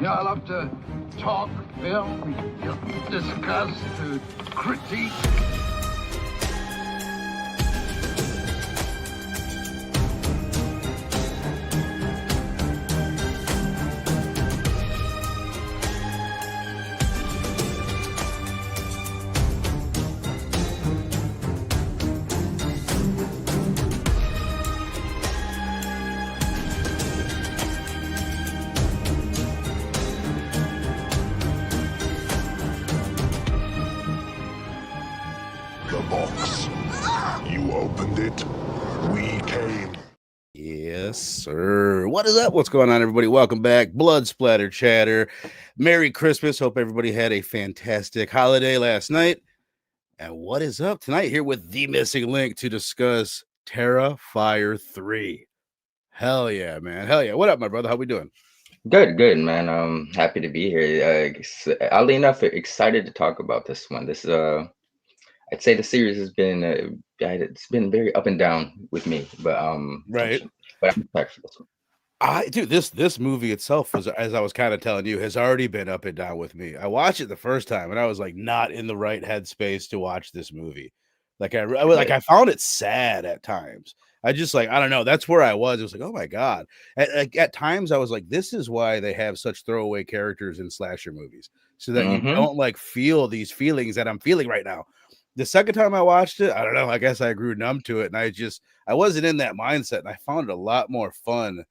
Yeah, I love to talk, film, discuss, to critique. Yes, sir. What is up? What's going on, everybody? Welcome back. Blood Splatter Chatter. Merry Christmas. Hope everybody had a fantastic holiday last night. And what is up tonight? Here with the missing link to discuss Terrifier 3. Hell yeah, man. Hell yeah. What up, my brother? How we doing? Good, man. Happy to be here. Oddly enough, excited to talk about this one. This I'd say the series has been it's been very up and down with me, but right. But I'm excited for this one. This movie itself was, as I was kind of telling you, has already been up and down with me. I watched it the first time and I was like not in the right headspace to watch this movie. I found it sad at times. I don't know. That's where I was. It was like, oh my God. At times I was like, this is why they have such throwaway characters in slasher movies, so that you don't like feel these feelings that I'm feeling right now. The second time I watched it, I don't know. I guess I grew numb to it, and I wasn't in that mindset, and I found it a lot more fun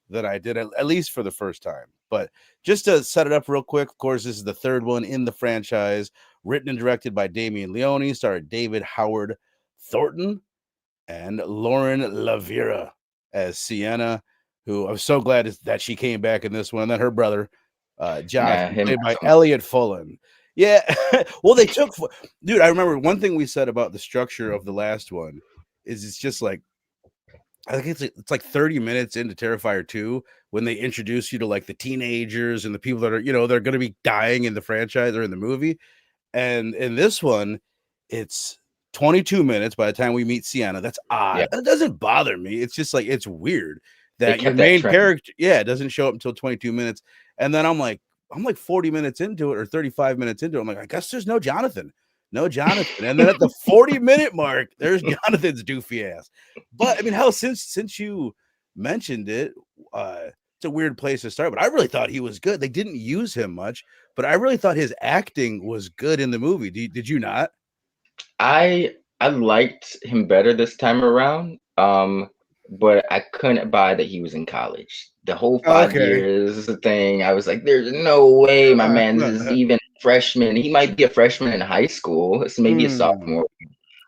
than I did, at least for the first time. But just to set it up real quick, of course, this is the third one in the franchise, written and directed by Damian Leone, starred David Howard Thornton and Lauren Lavira as Sienna, who I'm so glad that she came back in this one, and then her brother, John, played by Elliot Fullen. Yeah, well, dude, I remember one thing we said about the structure of the last one is it's just like, I think it's like 30 minutes into Terrifier 2 when they introduce you to like the teenagers and the people that are, they're going to be dying in the franchise or in the movie. And in this one, it's 22 minutes by the time we meet Sienna. That's odd. Yeah. That doesn't bother me. It's just like, it's weird that your main character, doesn't show up until 22 minutes. And then I'm like 40 minutes into it or 35 minutes into it. I'm like, I guess there's no Jonathan. And then at the 40-minute mark, there's Jonathan's doofy ass. But I mean, hell, since you mentioned it, it's a weird place to start. But I really thought he was good. They didn't use him much, but I really thought his acting was good in the movie. Did you not? I liked him better this time around. But I couldn't buy that he was in college. The whole 5 years thing, I was like, there's no way my man is even a freshman. He might be a freshman in high school. So maybe a sophomore.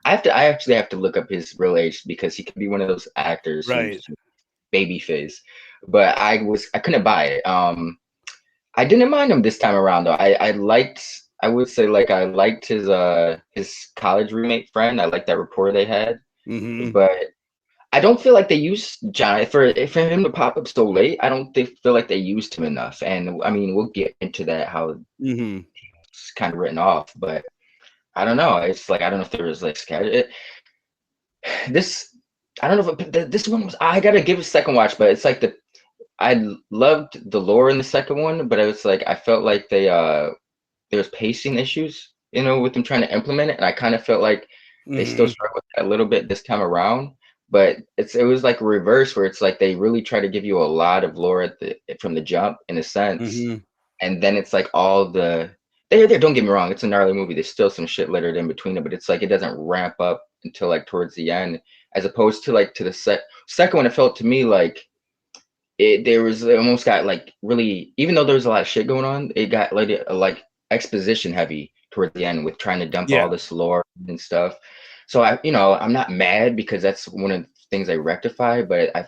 I actually have to look up his real age because he could be one of those actors, right? Baby face. But I couldn't buy it. I didn't mind him this time around though. I liked his college roommate friend. I liked that rapport they had. But I don't feel like they used John for him to pop up so late. I don't feel like they used him enough. And I mean, we'll get into that, how it's kind of written off, but I don't know. It's like, I don't know if there was like this one was, I gotta give it a second watch, but it's like I loved the lore in the second one, but it was like, I felt like there's pacing issues, with them trying to implement it. And I kind of felt like they still struggled with that a little bit this time around. But it was like a reverse where it's like they really try to give you a lot of lore from the jump in a sense, and then it's like all don't get me wrong, it's a gnarly movie. There's still some shit littered in between it, but it's like it doesn't ramp up until like towards the end, as opposed to like to the second one. It felt to me like it almost got like really, even though there was a lot of shit going on, it got like exposition heavy towards the end with trying to dump all this lore and stuff. So I'm not mad because that's one of the things I rectify, but I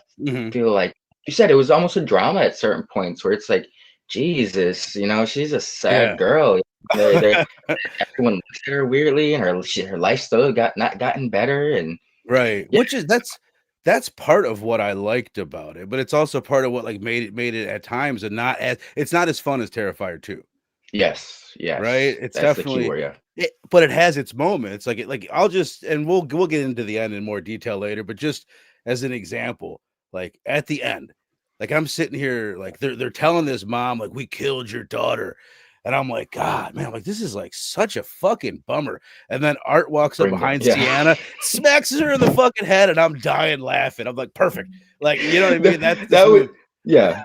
feel like you said it was almost a drama at certain points where it's like, Jesus, she's a sad girl. Everyone looks at her weirdly, and her life still not gotten better, and which is that's part of what I liked about it, but it's also part of what like made it at times and it's not as fun as Terrifier 2. Yes. Right. It's definitely the keyword, but it has its moments. I'll just, and we'll get into the end in more detail later, but just as an example, like at the end, Like I'm sitting here, like they're telling this mom, like, we killed your daughter. And I'm like, God, man, I'm like, this is like such a fucking bummer. And then Art walks up Bring it. behind Yeah. Sienna, smacks her in the fucking head, and I'm dying laughing. I'm like, perfect. Like, you know what I mean? That's this That was movie. yeah.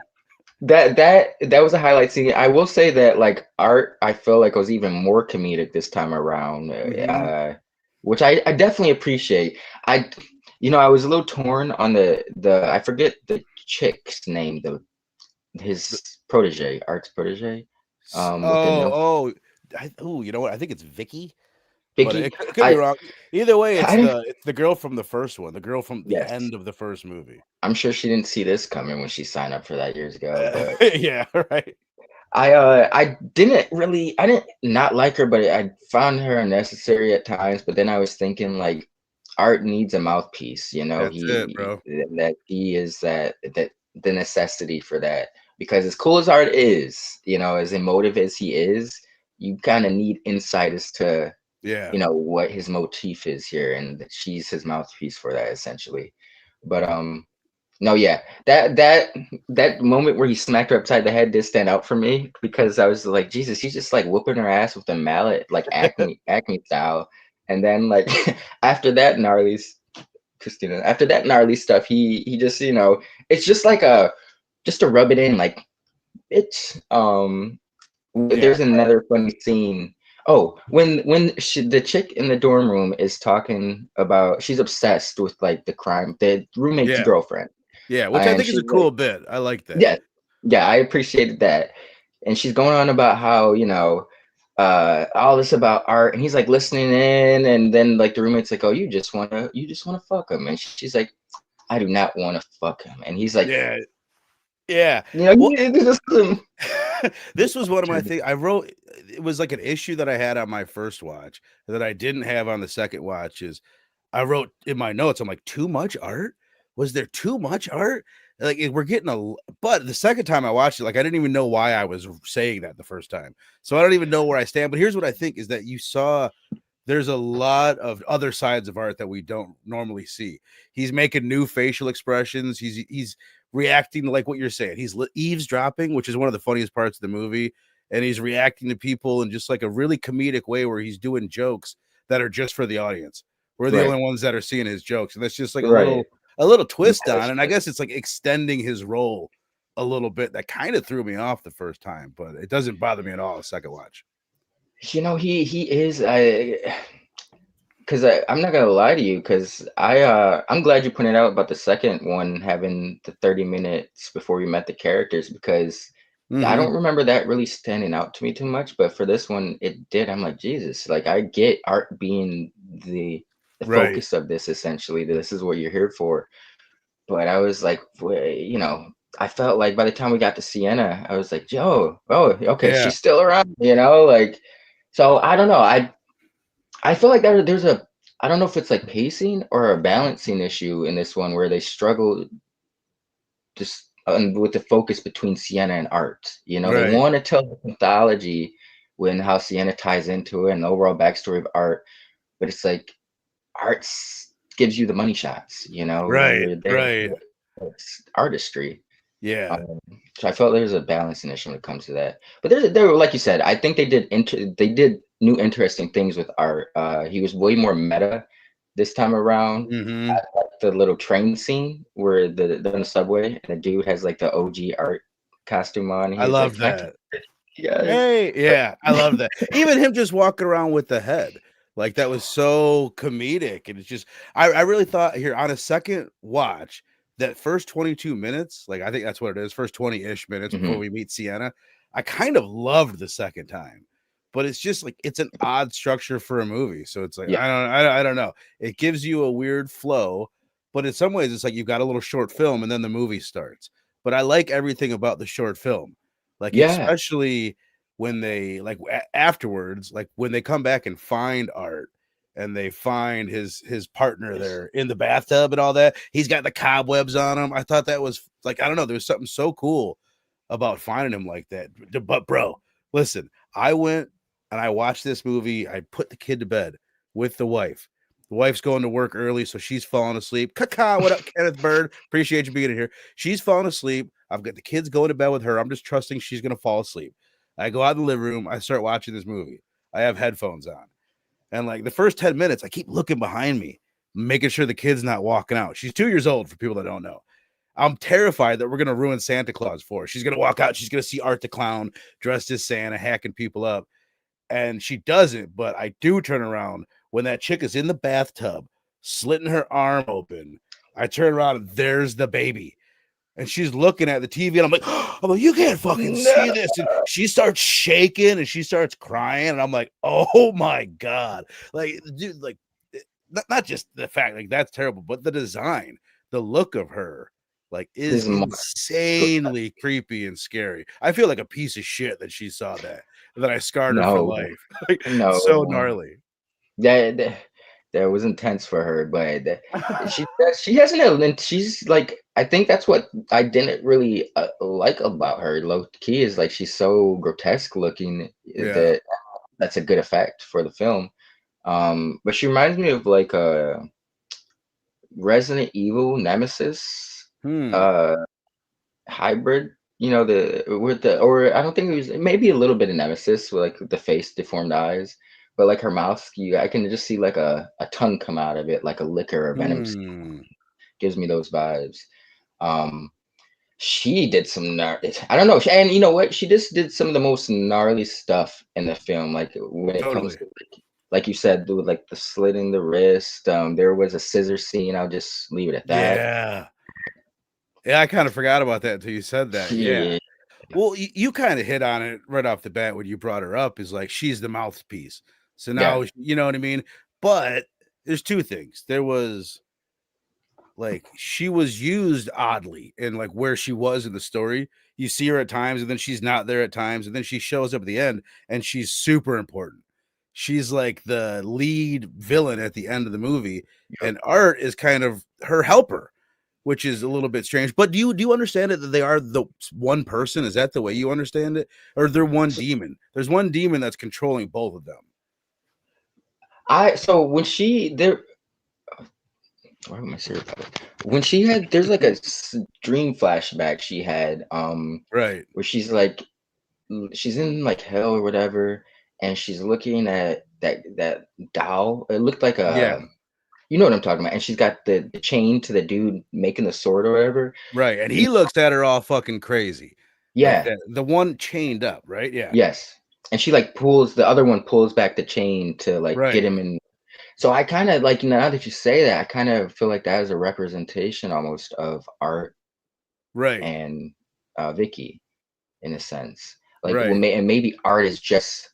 That was a highlight scene. I will say that like Art, I feel like was even more comedic this time around, which I definitely appreciate. I was a little torn on the I forget the chick's name, his protege, Art's protege, with the nail You know what? I think it's Vicky, but Vicky. it could be I wrong. Either way, I didn't. it's the girl from the first one, the girl from the Yes, end of the first movie. I'm sure she didn't see this coming when she signed up for that years ago, but. Yeah, right. I didn't not like her, but I found her unnecessary at times. But then I was thinking like Art needs a mouthpiece, That's it, bro. that he is that the necessity for that. Because as cool as Art is, as emotive as he is, you kind of need insight as to Yeah. what his motif is here, and she's his mouthpiece for that essentially. But no, yeah, that moment where he smacked her upside the head did stand out for me because I was like, Jesus, he's just like whooping her ass with a mallet, like Acme style. And then like after that gnarly, Christina, after that gnarly stuff, he just it's just like just to rub it in, like it's Yeah. There's another funny scene. Oh, when the chick in the dorm room is talking about, she's obsessed with like the roommate's Yeah. girlfriend. Yeah, which I And think is a she's like, cool bit. I like that. yeah, yeah, I appreciated that. And she's going on about how, all this about Art, and he's like listening in, and then like the roommate's like, oh, you just wanna fuck him. And she's like, I do not want to fuck him. And he's like, Yeah. Yeah. Well, it's just this was one of my things. I wrote, it was like an issue that I had on my first watch that I didn't have on the second watch. Is I wrote in my notes, I'm like, too much Art? Was there too much Art? Like we're getting but the second time I watched it, like I didn't even know why I was saying that the first time. So I don't even know where I stand. But here's what I think is that you saw there's a lot of other sides of Art that we don't normally see. He's making new facial expressions. He's reacting to like what you're saying. He's eavesdropping, which is one of the funniest parts of the movie, and he's reacting to people in just like a really comedic way where he's doing jokes that are just for the audience. We're the right, only ones that are seeing his jokes, and that's just like right. a little twist on. And I guess it's like extending his role a little bit. That kind of threw me off the first time, but it doesn't bother me at all the second watch. He is because I'm not gonna lie to you, because I'm glad you pointed out about the second one having the 30 minutes before we met the characters, because I don't remember that really standing out to me too much, but for this one it did. I'm like, Jesus, like I get Art being the Right. focus of this, essentially. This is what you're here for. But I was like, I felt like by the time we got to Sienna, I was like, Joe, oh, okay, Yeah. she's still around, like. So I don't know. I feel like there's I don't know if it's like pacing or a balancing issue in this one where they struggle just with the focus between Sienna and Art. They Right. want to tell the mythology when how Sienna ties into it and the overall backstory of Art, but it's like Art gives you the money shots. Right. They're it's artistry. Yeah. So I felt there's a balancing issue when it comes to that. But there, like you said, I think they did new interesting things with Art. He was way more meta this time around. I like the little train scene where they're in the subway and the dude has like the OG Art costume on. I He's love like, that. yeah, Hey, yeah, I love that. Even him just walking around with the head, like that was so comedic. And it's just, I really thought here on a second watch, that first 22 minutes, like I think that's what it is, first 20-ish minutes before we meet Sienna, I kind of loved the second time. But it's just like it's an odd structure for a movie. So it's like, I don't know. It gives you a weird flow, but in some ways it's like you've got a little short film and then the movie starts. But I like everything about the short film. Like, especially when they like afterwards, like when they come back and find Art and they find his partner there in the bathtub and all that. He's got the cobwebs on him. I thought that was like, I don't know, there's something so cool about finding him like that. But bro, listen, I went and I watched this movie. I put the kid to bed with the wife. The wife's going to work early, so she's falling asleep. What up, Kenneth Bird? Appreciate you being here. She's falling asleep. I've got the kids going to bed with her. I'm just trusting she's gonna fall asleep. I go out in the living room. I start watching this movie. I have headphones on, and like the first 10 minutes, I keep looking behind me, making sure the kid's not walking out. She's 2 years old, for people that don't know. I'm terrified that we're gonna ruin Santa Claus for her. She's gonna walk out. She's gonna see Art the Clown dressed as Santa, hacking people up, and she doesn't. But I do turn around when that chick is in the bathtub, slitting her arm open. I turn around and there's the baby. And she's looking at the TV, and I'm like, you can't fucking see this. And she starts shaking and she starts crying. And I'm like, oh my God. Like, dude, like, not just the fact, like, that's terrible, but the design, the look of her, like, is insanely creepy and scary. I feel like a piece of shit that she saw that I scarred her for life. Like, so gnarly. That was intense for her, but she hasn't. She's like, I think that's what I didn't really like about her. Low key is like she's so grotesque looking that's a good effect for the film. But she reminds me of like a Resident Evil Nemesis hybrid. You know, or I don't think it was, maybe a little bit of Nemesis with like the face, deformed eyes. But like her mouth, I can just see like a tongue come out of it, like a liquor or venom. Gives me those vibes. She did some I don't know, and you know what? She just did some of the most gnarly stuff in the film. Like when it comes to, like you said, with like the slitting the wrist. There was a scissor scene. I'll just leave it at that. Yeah, I kind of forgot about that until you said that. Yeah. Well, you kind of hit on it right off the bat when you brought her up. Is like she's the mouthpiece. So now, you know what I mean? But there's two things. There was like, she was used oddly in like where she was in the story. You see her at times and then she's not there at times. And then she shows up at the end and she's super important. She's like the lead villain at the end of the movie. And Art is kind of her helper, which is a little bit strange. But do you understand it that they are the one person? Is that the way you understand it? Or they're one demon? There's one demon that's controlling both of them. So when why am I serious about it? When she had, there's like a dream flashback she had, right, where she's like, she's in like hell or whatever, and she's looking at that doll. It looked like you know what I'm talking about. And she's got the chain to the dude making the sword or whatever. Right, and he looks at her all fucking crazy. Yeah, like the one chained up, right? Yeah. Yes, and she like the other one pulls back the chain to like get him in. So I kind of like, now that you say that, I kind of feel like that is a representation almost of Art, and Vicky, in a sense. Like, and maybe Art is just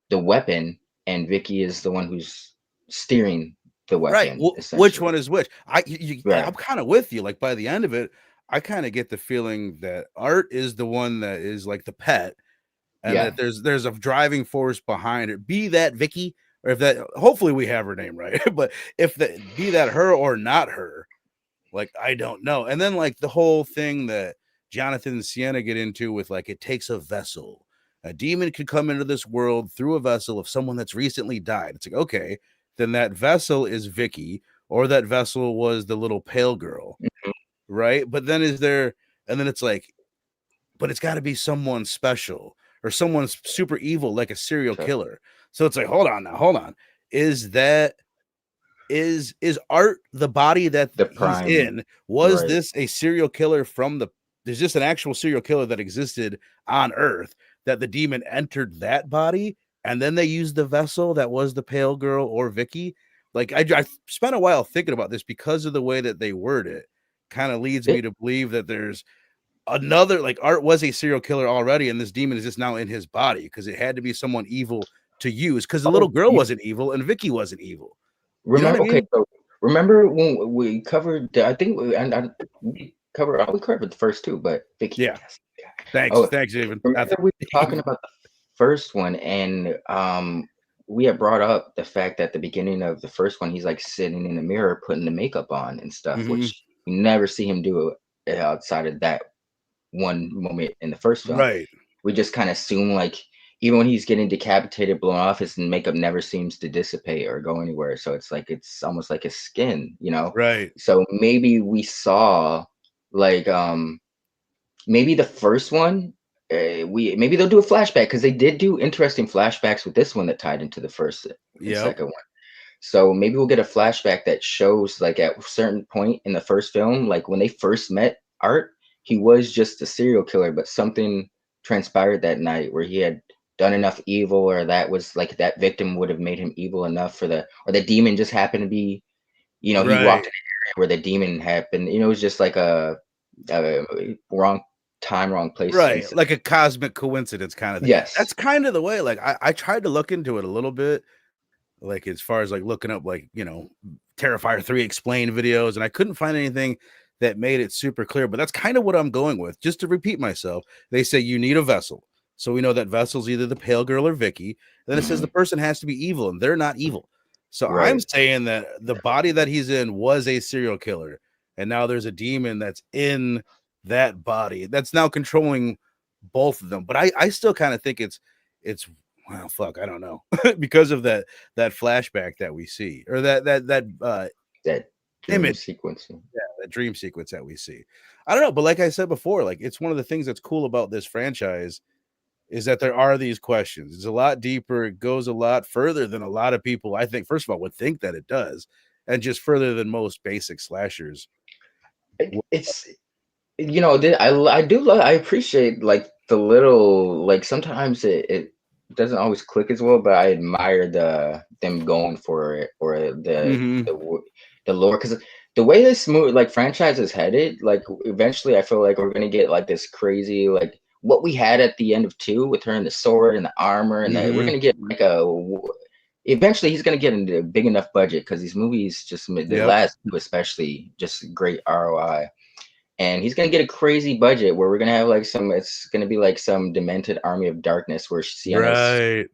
the weapon, and Vicky is the one who's steering the weapon. Right. Which one is which? I'm kind of with you. Like by the end of it, I kind of get the feeling that Art is the one that is like the pet, and that there's a driving force behind it. Be that Vicky. Or if that, hopefully we have her name right, but if that be that her or not her, like, I don't know. And then like the whole thing that Jonathan and Sienna get into with like, it takes a vessel. A demon could come into this world through a vessel of someone that's recently died. It's like, okay, then that vessel is Vicky, or that vessel was the little pale girl, right? But then and then it's like, but it's got to be someone special or someone super evil, like a serial killer. So it's like, hold on. Is Art the body that he's in? Was this a serial killer there's just an actual serial killer that existed on Earth that the demon entered that body, and then they used the vessel that was the pale girl or Vicky? Like I spent a while thinking about this because of the way that they word it. Kind of leads me to believe that there's another, like, Art was a serial killer already, and this demon is just now in his body because it had to be someone evil to use, because the little girl wasn't evil and Vicky wasn't evil. Remember, so remember when we covered? I think we covered the first two, but Vicky. Yeah. Thanks, David. Remember we were talking about the first one, and we had brought up the fact that at the beginning of the first one, he's like sitting in the mirror putting the makeup on and stuff, which we never see him do outside of that one moment in the first film. Right. We just kind of assume, like, even when he's getting decapitated, blown off, his makeup never seems to dissipate or go anywhere. So it's like, it's almost like his skin, you know? Right. So maybe we saw like maybe the first one, maybe they'll do a flashback because they did do interesting flashbacks with this one that tied into the first and Yep. second one. So maybe we'll get a flashback that shows like at a certain point in the first film, like when they first met Art, he was just a serial killer, but something transpired that night where he had done enough evil, or that was like that victim would have made him evil enough for or the demon just happened to be, he walked in an Right. area where the demon happened. It was just like a wrong time, wrong place. Right. Like a cosmic coincidence kind of thing. Yes. That's kind of the way. Like I tried to look into it a little bit, like as far as like looking up like, Terrifier 3 explained videos, and I couldn't find anything that made it super clear, but that's kind of what I'm going with. Just to repeat myself, they say you need a vessel. So we know that vessel's either the pale girl or Vicky. Then it says the person has to be evil, and they're not evil. So I'm Right. saying that the body that he's in was a serial killer, and now there's a demon that's in that body that's now controlling both of them. But I still kind of think it's well, fuck, I don't know, because of that flashback that we see, or that Dream image sequence. yeah, that dream sequence that we see. I don't know, but like I said before, like it's one of the things that's cool about this franchise is that there are these questions. It's a lot deeper. It goes a lot further than a lot of people, I think, first of all, would think that it does, and just further than most basic slashers. It's I appreciate like the little, like sometimes it doesn't always click as well, but I admire them going for it, or the lore, because the way this movie like franchise is headed, like eventually I feel like we're gonna get like this crazy, like what we had at the end of 2 with her and the sword and the armor, and that we're gonna get like eventually he's gonna get into a big enough budget, because these movies just the last 2 especially just great ROI. And he's gonna get a crazy budget where we're gonna have like it's gonna be like some demented army of darkness where Sienna's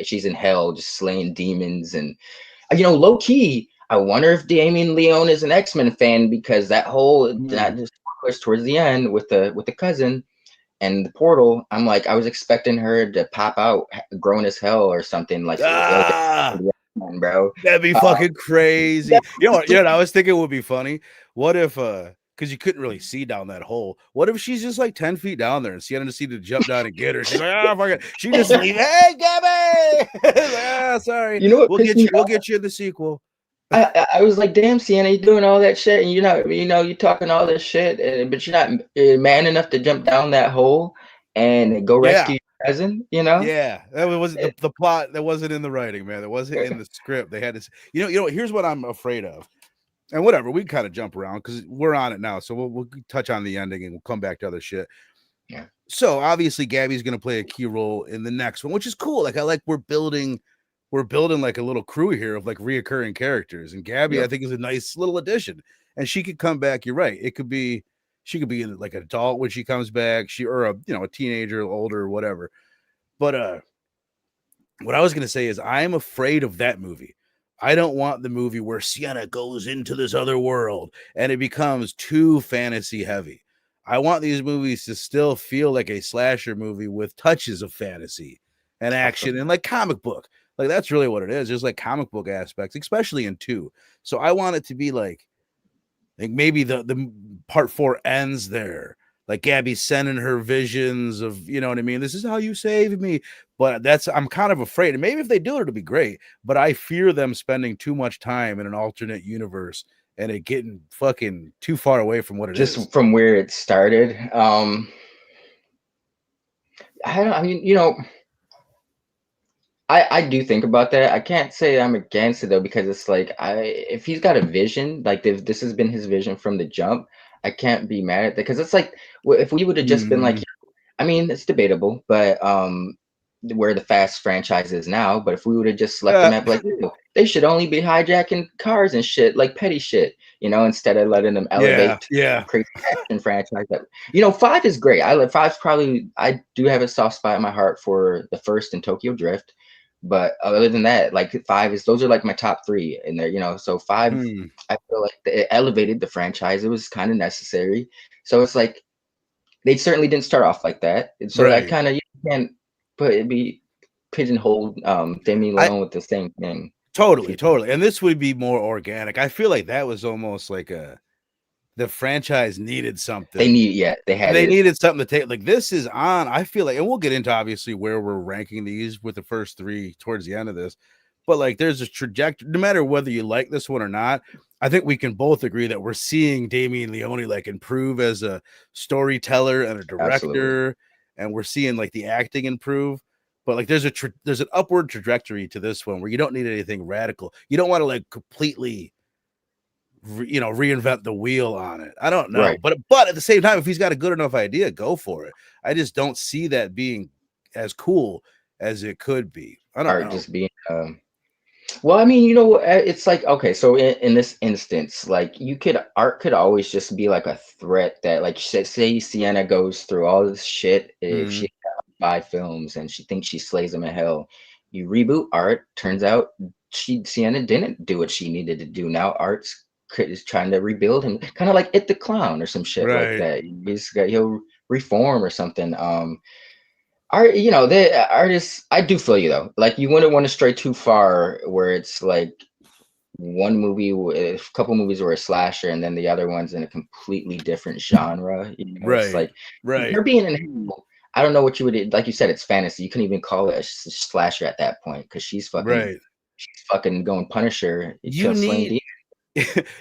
she's in hell just slaying demons. And low key, I wonder if Damian Leone is an X-Men fan, because that whole that just push towards the end with the cousin and the portal, I'm like, I was expecting her to pop out grown as hell or something like bro. That'd be fucking crazy. You know what I was thinking would be funny? What if because you couldn't really see down that hole. What if she's just like 10 feet down there and Sienna just needed to jump down and get her? She's like, oh fuck it. She just leave. Hey, Gabby! Sorry. You know what? We'll get you in the sequel. I was like, damn, Sienna, you doing all that shit, and you're not, you're talking all this shit, but you're not man enough to jump down that hole and go rescue your cousin, Yeah, that wasn't the plot. That wasn't in the writing, man. That wasn't in the script. They had to, you know. Here's what I'm afraid of, and whatever. We kind of jump around because we're on it now, so we'll touch on the ending and we'll come back to other shit. Yeah. So obviously, Gabby's gonna play a key role in the next one, which is cool. Like we're building like a little crew here of like reoccurring characters, and Gabby I think is a nice little addition, and she could come back. You're right. She could be like an adult when she comes back, or a teenager, older, or whatever. But what I was gonna say is I'm afraid of that movie. I don't want the movie where Sienna goes into this other world and it becomes too fantasy heavy. I want these movies to still feel like a slasher movie with touches of fantasy and action and like comic book. Like that's really what it is. There's like comic book aspects, especially in 2. So I want it to be like maybe the part 4 ends there. Like Gabby's sending her visions of, you know what I mean? This is how you saved me. But I'm kind of afraid. And maybe if they do it, it'll be great. But I fear them spending too much time in an alternate universe and it getting fucking too far away from what it is. Just from where it started. I do think about that. I can't say I'm against it though, because it's like if he's got a vision, like if this has been his vision from the jump, I can't be mad at that, because it's like if we would have just been like, I mean, it's debatable, but where the Fast franchise is now, but if we would have just left them at like, they should only be hijacking cars and shit, like petty shit, instead of letting them elevate to crazy action franchise. That 5 is great. I do have a soft spot in my heart for the first in Tokyo Drift. But other than that, like 5 those are like my top 3 in there, so 5, I feel like it elevated the franchise. It was kind of necessary. So it's like, they certainly didn't start off like that. And so that kind of, you can't be pigeonholed Damian Leone with the same thing. Totally. And this would be more organic. I feel like that was almost like the franchise needed something. They had And they it. needed something to take. Like, this is on, I feel like, and we'll get into obviously where we're ranking these with the first three towards the end of this. But like, there's a trajectory, no matter whether you like this one or not. I think we can both agree that we're seeing Damian Leone like improve as a storyteller and a Absolutely. director, and we're seeing like the acting improve. But like, there's an upward trajectory to this one where you don't need anything radical. You don't want to like completely, reinvent the wheel on it. I don't know, Right. but at the same time, if he's got a good enough idea, go for it. I just don't see that being as cool as it could be. I don't Art know. just being well, I mean, it's like, okay, so in this instance, like art could always just be like a threat that, like, say Sienna goes through all this shit. If she has 5 films and she thinks she slays them in hell, you reboot Art, turns out Sienna didn't do what she needed to do. Now Art's is trying to rebuild him, kind of like It the Clown or some shit like Right. that. He'll reform or something. Art, the artists, I do feel you though. Like, you wouldn't want to stray too far where it's like one movie, a couple movies were a slasher, and then the other one's in a completely different genre. It's like, Right. her being in hell, I don't know what you would, like you said, it's fantasy. You couldn't even call it a slasher at that point because she's fucking going Punisher, You slaying need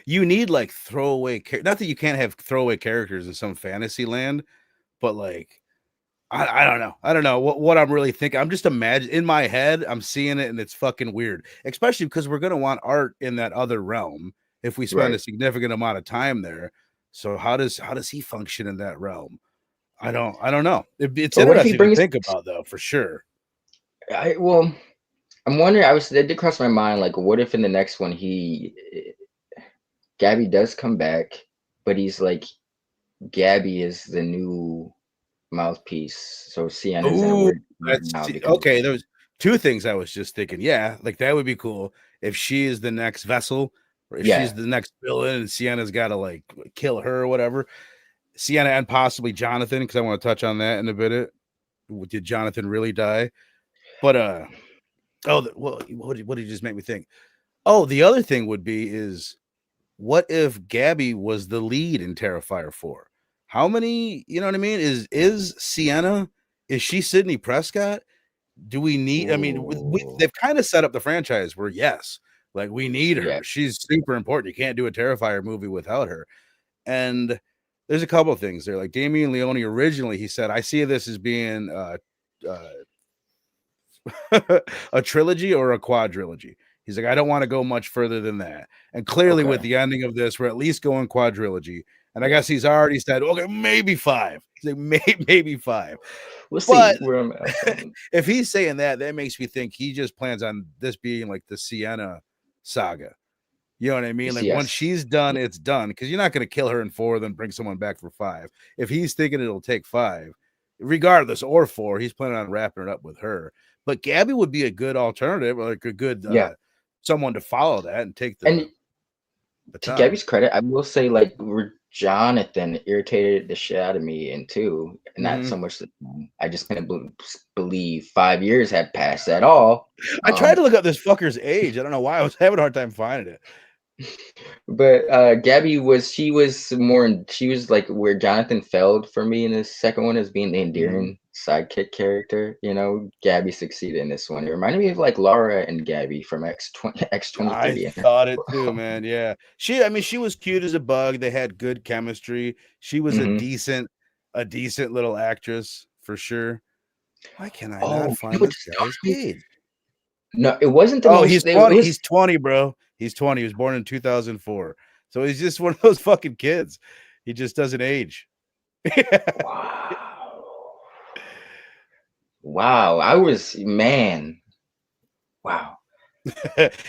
you need like throwaway, not that you can't have throwaway characters in some fantasy land, but like, I don't know. I don't know what I'm really thinking. I'm just imagining in my head, I'm seeing it and it's fucking weird, especially because we're going to want Art in that other realm if we spend a significant amount of time there. So how does he function in that realm? I don't know. It's interesting to think about, though, for sure. Well, I'm wondering, it did cross my mind, like, what if in the next one Gabby does come back, but he's like, Gabby is the new mouthpiece, so Sienna's in a weird now because okay. There's 2 things I was just thinking. Yeah, like that would be cool if she is the next vessel, or if she's the next villain, and Sienna's got to like kill her or whatever. Sienna and possibly Jonathan, because I want to touch on that in a bit. Did Jonathan really die? But what did you just make me think? Oh, the other thing would be is, what if Gabby was the lead in Terrifier 4? How many, you know what I mean? Is Sienna, is she Sidney Prescott? Do we need, I mean, they've kind of set up the franchise where, yes, like, we need her. She's super important. You can't do a Terrifier movie without her. And there's a couple of things there. Like, Damian Leone, originally, he said, I see this as being a trilogy or a quadrilogy. He's like, I don't want to go much further than that. And clearly, with the ending of this, we're at least going quadrilogy. And I guess he's already said, okay, maybe 5. He's like, maybe 5. We'll see. If he's saying that, that makes me think he just plans on this being like the Sienna saga. You know what I mean? Like, once she's done, it's done. Because you're not going to kill her in 4, then bring someone back for 5. If he's thinking it'll take 5, regardless, or 4, he's planning on wrapping it up with her. But Gabby would be a good alternative, like a good someone to follow that and take the. And to Gabby's credit, I will say, like, Jonathan irritated the shit out of me in 2, and not so much that I just couldn't believe 5 years had passed at all. I tried to look up this fucker's age. I don't know why. I was having a hard time finding it. But Gabby she was like where Jonathan failed for me in the second one, as being the endearing sidekick character. Gabby succeeded in this one. It reminded me of like Laura and Gabby from X23. I thought it too, man. Yeah, she was cute as a bug. They had good chemistry. She was a decent little actress for sure. Why can I not find this guy's age? No, it wasn't the he's 20. He's 20, bro. He's 20. He was born in 2004. So he's just one of those fucking kids. He just doesn't age. Wow. I was, man. Wow.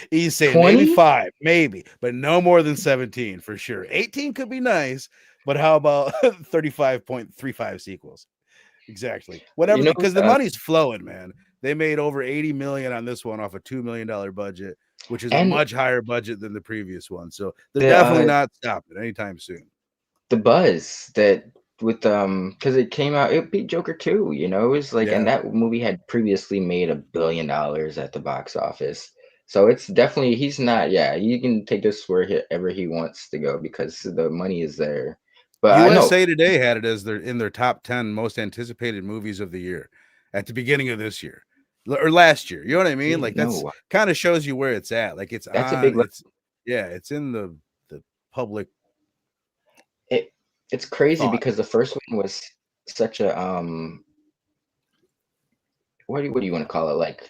He's saying 20? Maybe 5, maybe, but no more than 17 for sure. 18 could be nice, but how about 35.35 sequels? Exactly. Whatever, because the money's flowing, man. They made over 80 million on this one off a $2 million budget, which is a much higher budget than the previous one. So they're definitely not stopping anytime soon. The buzz that with because it came out, it beat Joker 2, it was like, and that movie had previously made $1 billion at the box office. So it's definitely he's not. Yeah, you can take this wherever he wants to go because the money is there. But I know USA Today had it as in their top 10 most anticipated movies of the year at the beginning of this year or last year. You know what I mean? Like that's no, kind of shows you where it's at. Like it's that's a big. on. It's in the public. It's crazy thought. because the first one was such a what do you want to call it, like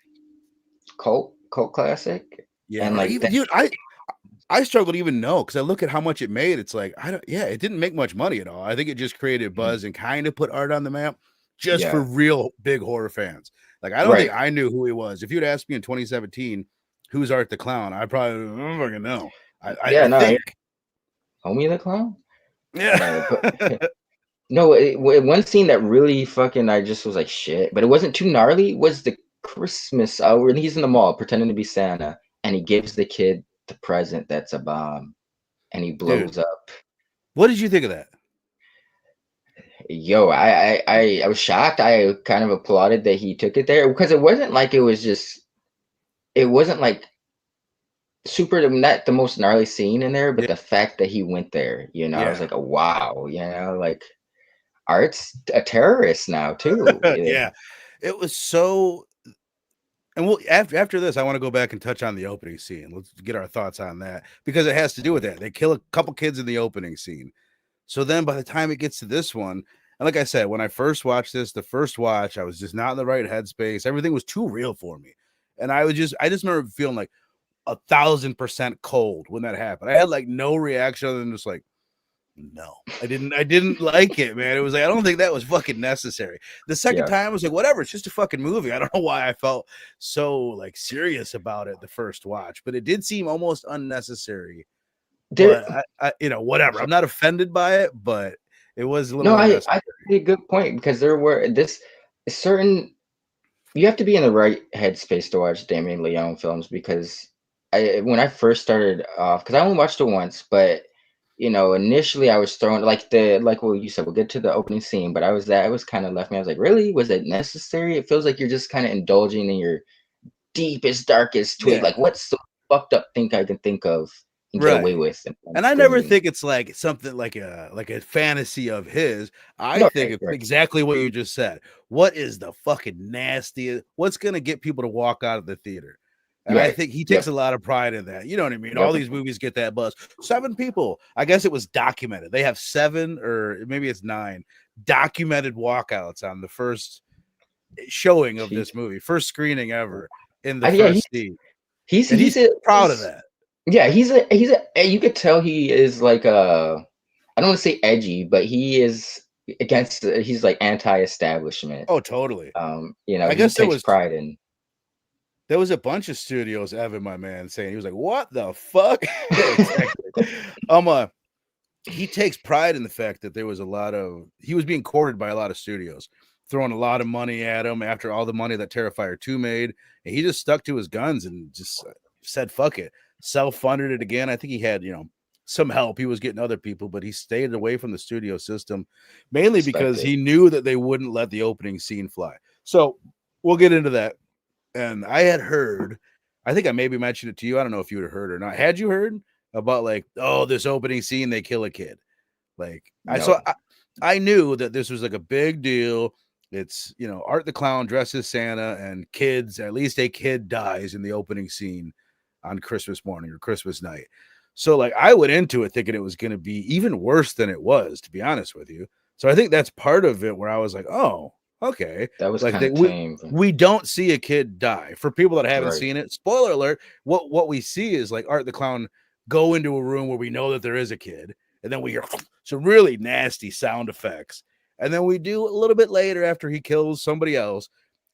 cult classic, Yeah, and or like even dude, I struggle to even know because I look at how much it made. It's like it didn't make much money at all. I think it just created buzz and kind of put Art on the map just for real big horror fans. Like I don't think I knew who he was. If you'd asked me in 2017, who's Art the Clown, I probably don't fucking know. I think Homie the Clown. Yeah. No, one scene that really fucking I just was like shit, but it wasn't too gnarly. Was the Christmas when he's in the mall pretending to be Santa and he gives the kid the present that's a bomb and he blows up. What did you think of that? Yo, I was shocked. I kind of applauded that he took it there because it wasn't like it wasn't like super not the most gnarly scene in there, but the fact that he went there, I was like, oh, wow, like Art's a terrorist now too. Yeah, it was so. And we'll after this, I want to go back and touch on the opening scene. Let's get our thoughts on that because it has to do with that. They kill a couple kids in the opening scene. So then by the time it gets to this one, and like I said, when I first watched this, the first watch, I was just not in the right headspace. Everything was too real for me. And I just remember feeling like 1,000% cold when that happened. I had like no reaction other than just like, no, I didn't like it, man. It was like, I don't think that was fucking necessary. The second time I was like, whatever, it's just a fucking movie. I don't know why I felt so like serious about it the first watch, but it did seem almost unnecessary. But I whatever. I'm not offended by it, but it was a little I think a good point because there were you have to be in the right headspace to watch Damian Leone films because when I first started off, because I only watched it once, but initially I was thrown like what you said, we'll get to the opening scene, but I was kind of left me. I was like, really? Was it necessary? It feels like you're just kind of indulging in your deepest, darkest tweet. Like, what's the fucked up thing I can think of and get away with? And I never think it's like something like a fantasy of his. I think it's exactly what you just said. What is the fucking nastiest? What's gonna get people to walk out of the theater? And I think he takes a lot of pride in that. You know what I mean? All these movies get that buzz. 7 people. I guess it was documented. They have 7 or maybe it's 9 documented walkouts on the first showing of this movie, first screening ever in the first scene. He's proud of that. Yeah, he's a you could tell he is like I don't want to say edgy, but he is he's like anti-establishment. Oh, totally. I guess he takes pride in. There was a bunch of studios, Evan, my man, saying he was like, "What the fuck?" Exactly. He takes pride in the fact that there was he was being courted by a lot of studios, throwing a lot of money at him after all the money that Terrifier 2 made, and he just stuck to his guns and just said, "Fuck it." Self-funded it again. I think he had, some help. He was getting other people, but he stayed away from the studio system, mainly because he knew that they wouldn't let the opening scene fly. So we'll get into that. And I had heard, I think I maybe mentioned it to you. I don't know if you had heard or not. Had you heard about like, oh, this opening scene, they kill a kid? Like, no. I knew that this was like a big deal. It's, Art the Clown dresses Santa and kids, at least a kid dies in the opening scene on Christmas morning or Christmas night. So like I went into it thinking it was going to be even worse than it was, to be honest with you. So I think that's part of it where I was like, oh, okay. That was like kind of tame. We don't see a kid die. For people that haven't seen it, spoiler alert, what we see is like Art the Clown go into a room where we know that there is a kid, and then we hear some really nasty sound effects. And then we do a little bit later after he kills somebody else,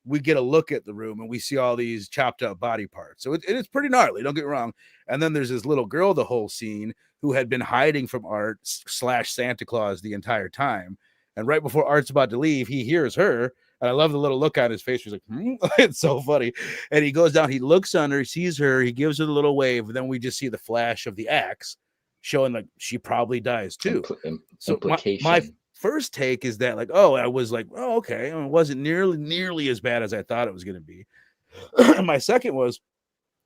we get a look at the room and we see all these chopped up body parts. So it's pretty gnarly, don't get me wrong. And then there's this little girl the whole scene who had been hiding from Art / Santa Claus the entire time. And right before Art's about to leave, he hears her. And I love the little look on his face. He's like, it's so funny. And he goes down, he looks on her, he sees her, he gives her the little wave. And then we just see the flash of the axe showing like she probably dies too. So my first take is that like, oh, I was like, oh, okay. It wasn't nearly as bad as I thought it was going to be. My second was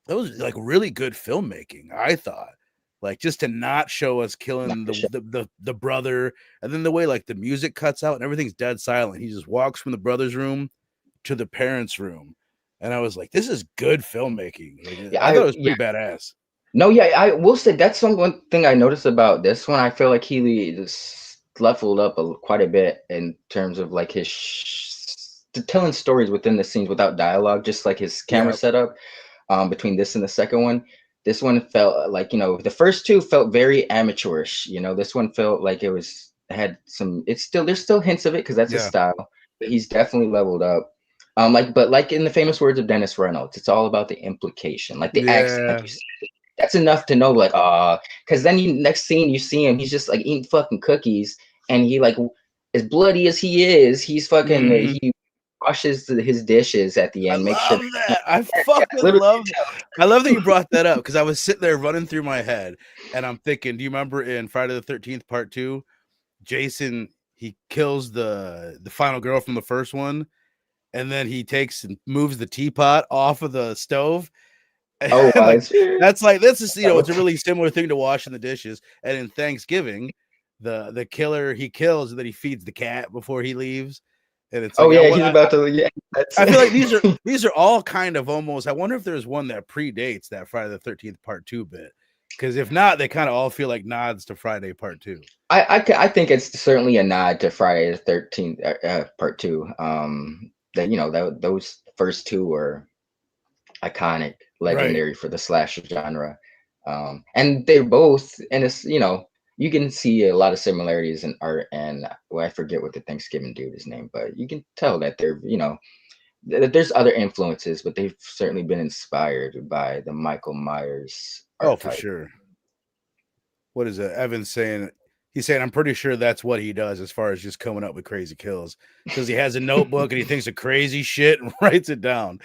that was like really good filmmaking, I thought. Like just to not show us killing the brother, and then the way like the music cuts out and everything's dead silent. He just walks from the brother's room to the parents' room, and I was like, "This is good filmmaking." Like, Yeah, I thought it was pretty badass. No, yeah, I will say that's one thing I noticed about this one. I feel like he just leveled up quite a bit in terms of like his telling stories within the scenes without dialogue, just like his camera Yeah, setup. Between this and the second one, this one felt like, the first two felt very amateurish. This one felt like had some. It's still there's still hints of it because that's his yeah, style, but he's definitely leveled up. Like in the famous words of Dennis Reynolds, it's all about the implication, like the accent, like yeah. you said. That's enough to know, like, because then next scene you see him, he's just like eating fucking cookies, and he like, as bloody as he is, he's fucking Mhm. he washes his dishes at the I end, make sure. love that. I fucking Literally, love that. I love that you brought that up because I was sitting there running through my head, and I'm thinking, do you remember in Friday the 13th Part 2, Jason, he kills the final girl from the first one, and then he takes and moves the teapot off of the stove. oh, And like this is it's a oh, really similar thing to washing the dishes. And in Thanksgiving, the killer he kills and then he feeds the cat before he leaves. And it's like yeah, he's about to, yeah. That's I feel like these are all kind of almost. I wonder if there's one that predates that Friday the 13th Part 2 bit. Because if not, they kind of all feel like nods to Friday Part 2. I think it's certainly a nod to Friday the 13th Part 2. That those first two were iconic, Right. legendary for the slasher genre. And they're both, and it's, you can see a lot of similarities in art and, well, I forget what the Thanksgiving dude is named, but you can tell that they're, that there's other influences, but they've certainly been inspired by the Michael Myers Oh, for archetype. sure. What is it? Evan's saying he's saying I'm pretty sure that's what he does as far as just coming up with crazy kills because he has a notebook and he thinks of crazy shit and writes it down.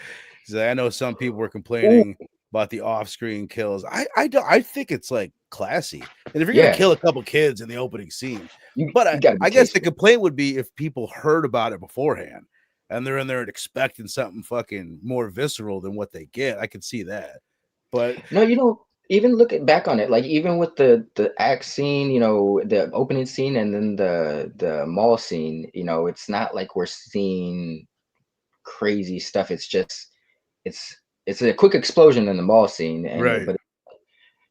He's like, I know some people were Ooh, complaining about the off-screen kills. I think it's like classy, and if you're gonna yeah, kill a couple kids in the opening scene, you but you got to be I guess the tasteful. complaint would be if people heard about it beforehand and they're in there expecting something fucking more visceral than what they get. I could see that, but No, even looking back on it, like even with the act scene, the opening scene, and then the mall scene, it's not like we're seeing crazy stuff. It's just it's it's a quick explosion in the mall scene, right. but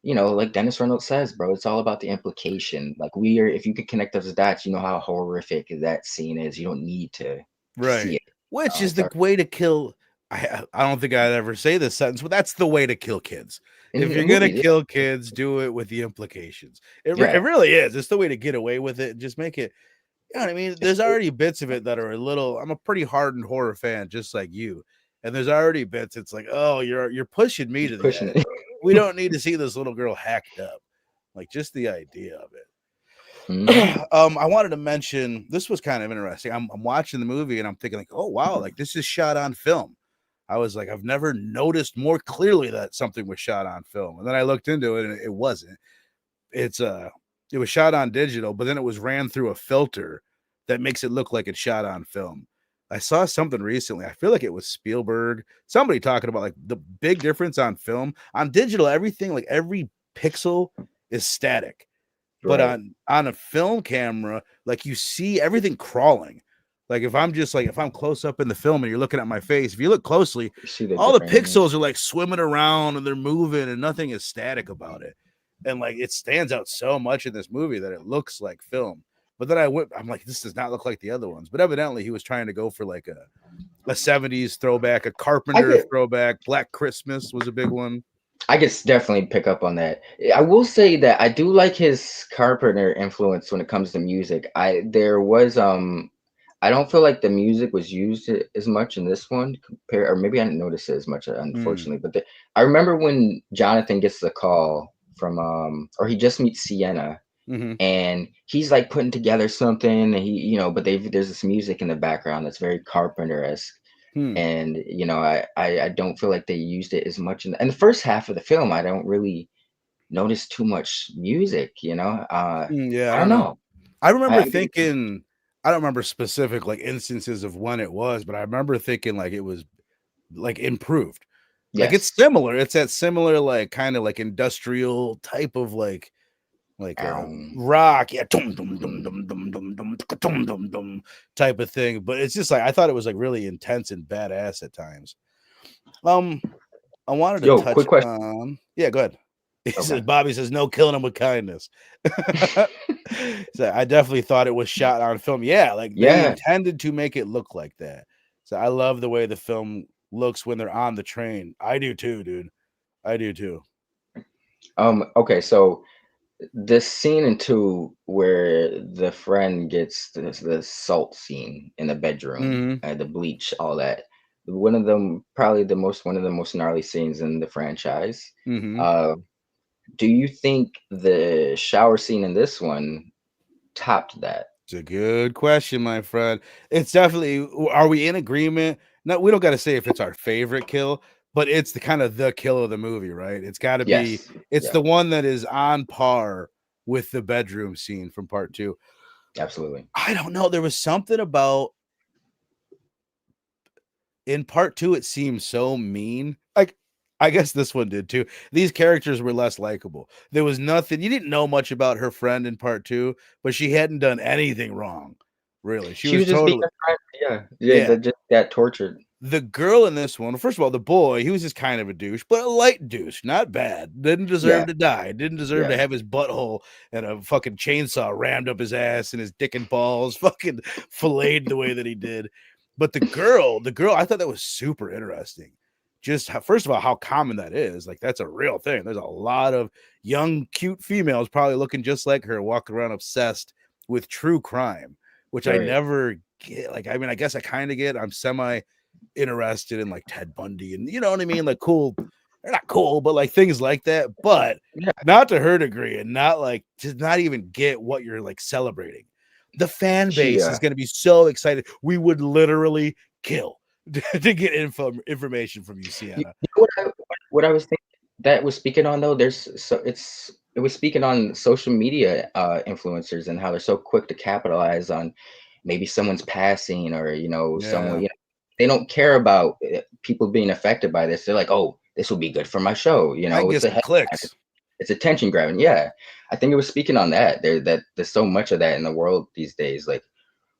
like Dennis Reynolds says, bro, it's all about the implication. Like if you could connect those dots, you know how horrific that scene is. You don't need to see Right. it. Which is It's the way to kill. I don't think I'd ever say this sentence, but that's the way to kill kids. If in you're gonna movies, kill kids, do it with the implications. It yeah, really is. It's the way to get away with it and just make it. You know what I mean? There's already bits of it that are a little. I'm a pretty hardened horror fan, just like you. And there's already bits. It's like, oh, you're pushing me you're to the pushing edge. it. We don't need to see this little girl hacked up. Like just the idea of it. Mhm. I wanted to mention this was kind of interesting. I'm watching the movie and I'm thinking like, oh wow, like this is shot on film. I was like, I've never noticed more clearly that something was shot on film. And then I looked into it and it wasn't. It's it was shot on digital, but then it was ran through a filter that makes it look like it's shot on film. I saw something recently. I feel like it was Spielberg, somebody talking about like the big difference on film. On digital, everything like every pixel is static. But Right. on a film camera, like you see everything crawling. Like if I'm close up in the film and you're looking at my face, if you look closely, You see the all the different pixels angles. are like swimming around and they're moving and nothing is static about it. And like it stands out so much in this movie that it looks like film. But then I'm like, this does not look like the other ones. But evidently he was trying to go for like a 70s throwback, a I Carpenter get throwback. Black Christmas was a big one. I could definitely pick up on that. I will say that I do like his Carpenter influence when it comes to music. I don't feel like the music was used as much in this one or maybe I didn't notice it as much, Mm, unfortunately. But I remember when Jonathan gets the call from or he just meets Sienna, hmm. and he's like putting together something, and but there's this music in the background that's very Carpenter-esque. Hmm. And I don't feel like they used it as much in the first half of the film. I don't really notice too much music. Yeah, I I don't don't know. know. I I, remember I get thinking, I don't remember specific like instances of when it was, but I remember thinking like it was like improved. Like it's Yes. similar. It's that similar, like kind of like industrial type of like rock, yeah, dum, dum, dum, dum, dum, dum, dum, dum, dum, dum, type of thing. But it's just like I thought it was like really intense and badass at times. I wanted to Yo, touch quick question. on, yeah, go ahead. He says Okay. Bobby says no killing him with kindness. So I definitely thought it was shot on film. Yeah, like they Yeah. intended to make it look like that. So I love the way the film looks when they're on the train. I do too, dude. I do too. Okay, so this scene in two where the friend gets the salt scene in the bedroom, Mm-hmm. the bleach, all that. One of them, probably one of the most gnarly scenes in the franchise. Mm-hmm. Uh, do you think the shower scene in this one topped that? It's a good question, my friend. It's definitely. Are we in agreement? No, we don't got to say if it's our favorite kill, but it's the kind of the kill of the movie, right? It's got to be. Yes. It's Yeah, the one that is on par with the bedroom scene from part two. absolutely. I don't know. There was something about in part two. It seemed so mean. Like I guess this one did too. These characters were less likable. There was nothing. You didn't know much about her friend in part two, but she hadn't done anything wrong. Really, she She was was just being totally. a friend. Yeah, yeah, Yeah. that just got tortured. The girl in this one, first of all, the boy, he was just kind of a douche, but a light douche, not bad. Didn't deserve Yeah, to die. Didn't deserve to yeah. have his butthole and a fucking chainsaw rammed up his ass and his dick and balls fucking filleted the way that he did. But the girl, I thought that was super interesting. Just how, first of all, how common that is. Like that's a real thing. There's a lot of young, cute females probably looking just like her, walking around obsessed with true crime, which I Right. never get. Like, I mean, I guess I kind of get. I'm semi interested in like Ted Bundy and you know what I mean, like cool, they're not cool, but like things like that, but Yeah. not to her degree and not like to not even get what you're like celebrating. The fan She, base is going to be so excited. We would literally kill to get information from you, you Sienna. know what I was thinking that was speaking on though. It was speaking on social media influencers and how they're so quick to capitalize on maybe someone's passing or someone Yeah, they don't care about people being affected by this. They're like, oh, this will be good for my show. I It's guess a the headline. clicks. It's attention grabbing. Yeah, I think it was speaking on that. There's so much of that in the world these days. Like,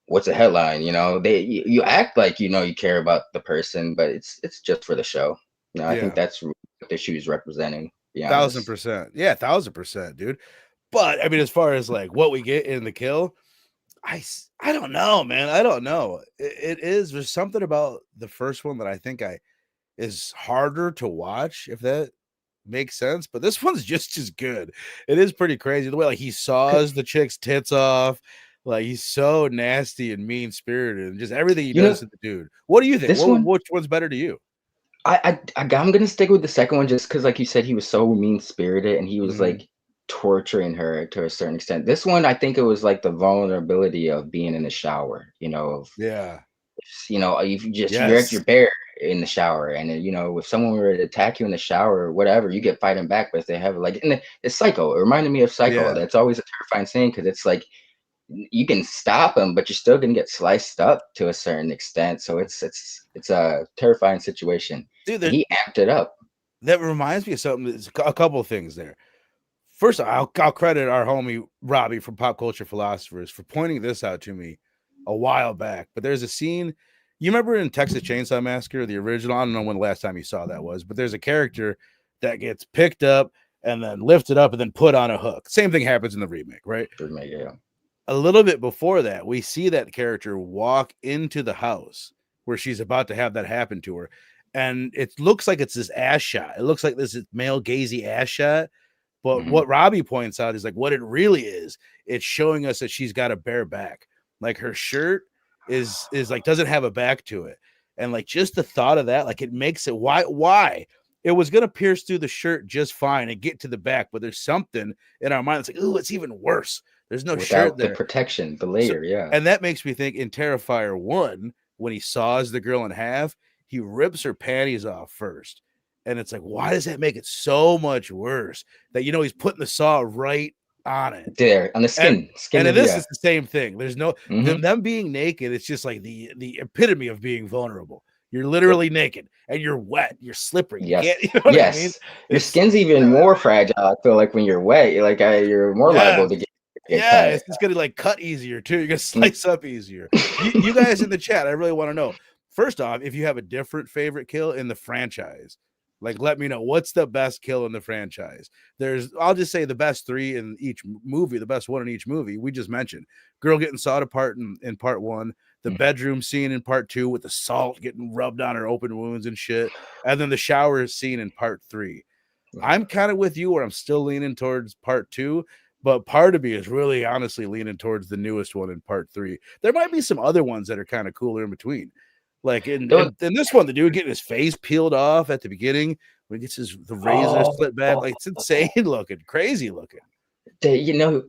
what's a headline? You act like you care about the person, but it's just for the show. I think Yeah, that's what the shoe's representing. To be thousand honest. percent. Yeah, 1,000%, dude. But I mean, as far as like what we get in the kill, I don't know, man. I don't know. It is there's something about the first one that I think I is harder to watch, if that makes sense. But this one's just as good. It is pretty crazy the way like he saws the chick's tits off. Like he's so nasty and mean spirited, and just everything he You know, does to the dude. What do you think? this one, Which one's better to you? I'm gonna stick with the second one just because, like you said, he was so mean spirited and he was Mhm. like torturing her to a certain extent. This one, I think it was like the vulnerability of being in the shower. Of Yeah. you're at Yes. your bare in the shower, and then, if someone were to attack you in the shower or whatever, you get fighting back. But if they have like, and it's Psycho. It reminded me of Psycho. Yeah. That's always a terrifying scene because it's like you can stop them, but you're still gonna get sliced up to a certain extent. So it's a terrifying situation, Dude, and he amped it up. that reminds me of something. There's a couple of things there. First, I'll credit our homie Robbie from Pop Culture Philosophers for pointing this out to me a while back. But there's a scene, you remember in Texas Chainsaw Massacre, the original? I don't know when the last time you saw that was, but there's a character that gets picked up and then lifted up and then put on a hook. Same thing happens in the remake, right? Yeah. A little bit before that, we see that character walk into the house where she's about to have that happen to her. And it looks like it's this ass shot. It looks like this male gazy ass shot. But Hmm. what Robbie points out is like what it really is. It's showing us that she's got a bare back. Like her shirt is like doesn't have a back to it. And like just the thought of that, like it makes it why? It was gonna pierce through the shirt just fine and get to the back, but there's something in our mind that's like, oh, it's even worse. There's no shirt Without the there. protection, the So, layer, yeah. and that makes me think in Terrifier 1, when he saws the girl in half, he rips her panties off first. And it's like, why does that make it so much worse? That he's putting the saw right on it. There on the And skin and of, in this yeah. is the same thing. There's no Hmm. them being naked, it's just like the epitome of being vulnerable. You're literally naked and you're wet. You're slippery. You Yes. can't. You know what I mean? Yes. Your skin's even more fragile. I feel like when you're wet, you're more liable to get Yeah, cut. it's just gonna like cut easier too. You're gonna Mm. slice up easier. You guys in the chat, I really want to know. First off, if you have a different favorite kill in the franchise, like let me know what's the best kill in the franchise. I'll just say the best 3 in each movie, the best one in each movie. We just mentioned girl getting sawed apart in part 1, the bedroom scene in part 2 with the salt getting rubbed on her open wounds and shit, and then the shower scene in part 3. I'm kind of with you where I'm still leaning towards part 2. But part of me is really honestly leaning towards the newest one in part 3. There might be some other ones that are kind of cooler in between. Like in this one, the dude getting his face peeled off at the beginning when he gets the razor split back. Like it's insane looking, crazy looking.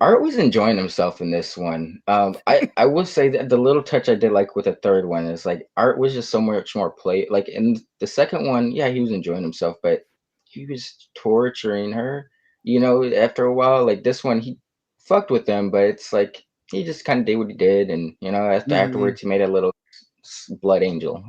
Art was enjoying himself in this one. I will say that the little touch I did like with the third one is like Art was just so much more play. Like in the second one, yeah, he was enjoying himself, but he was torturing her. After a while, like this one, he fucked with them, but it's like he just kind of did what he did, and afterwards, he made a little blood angel.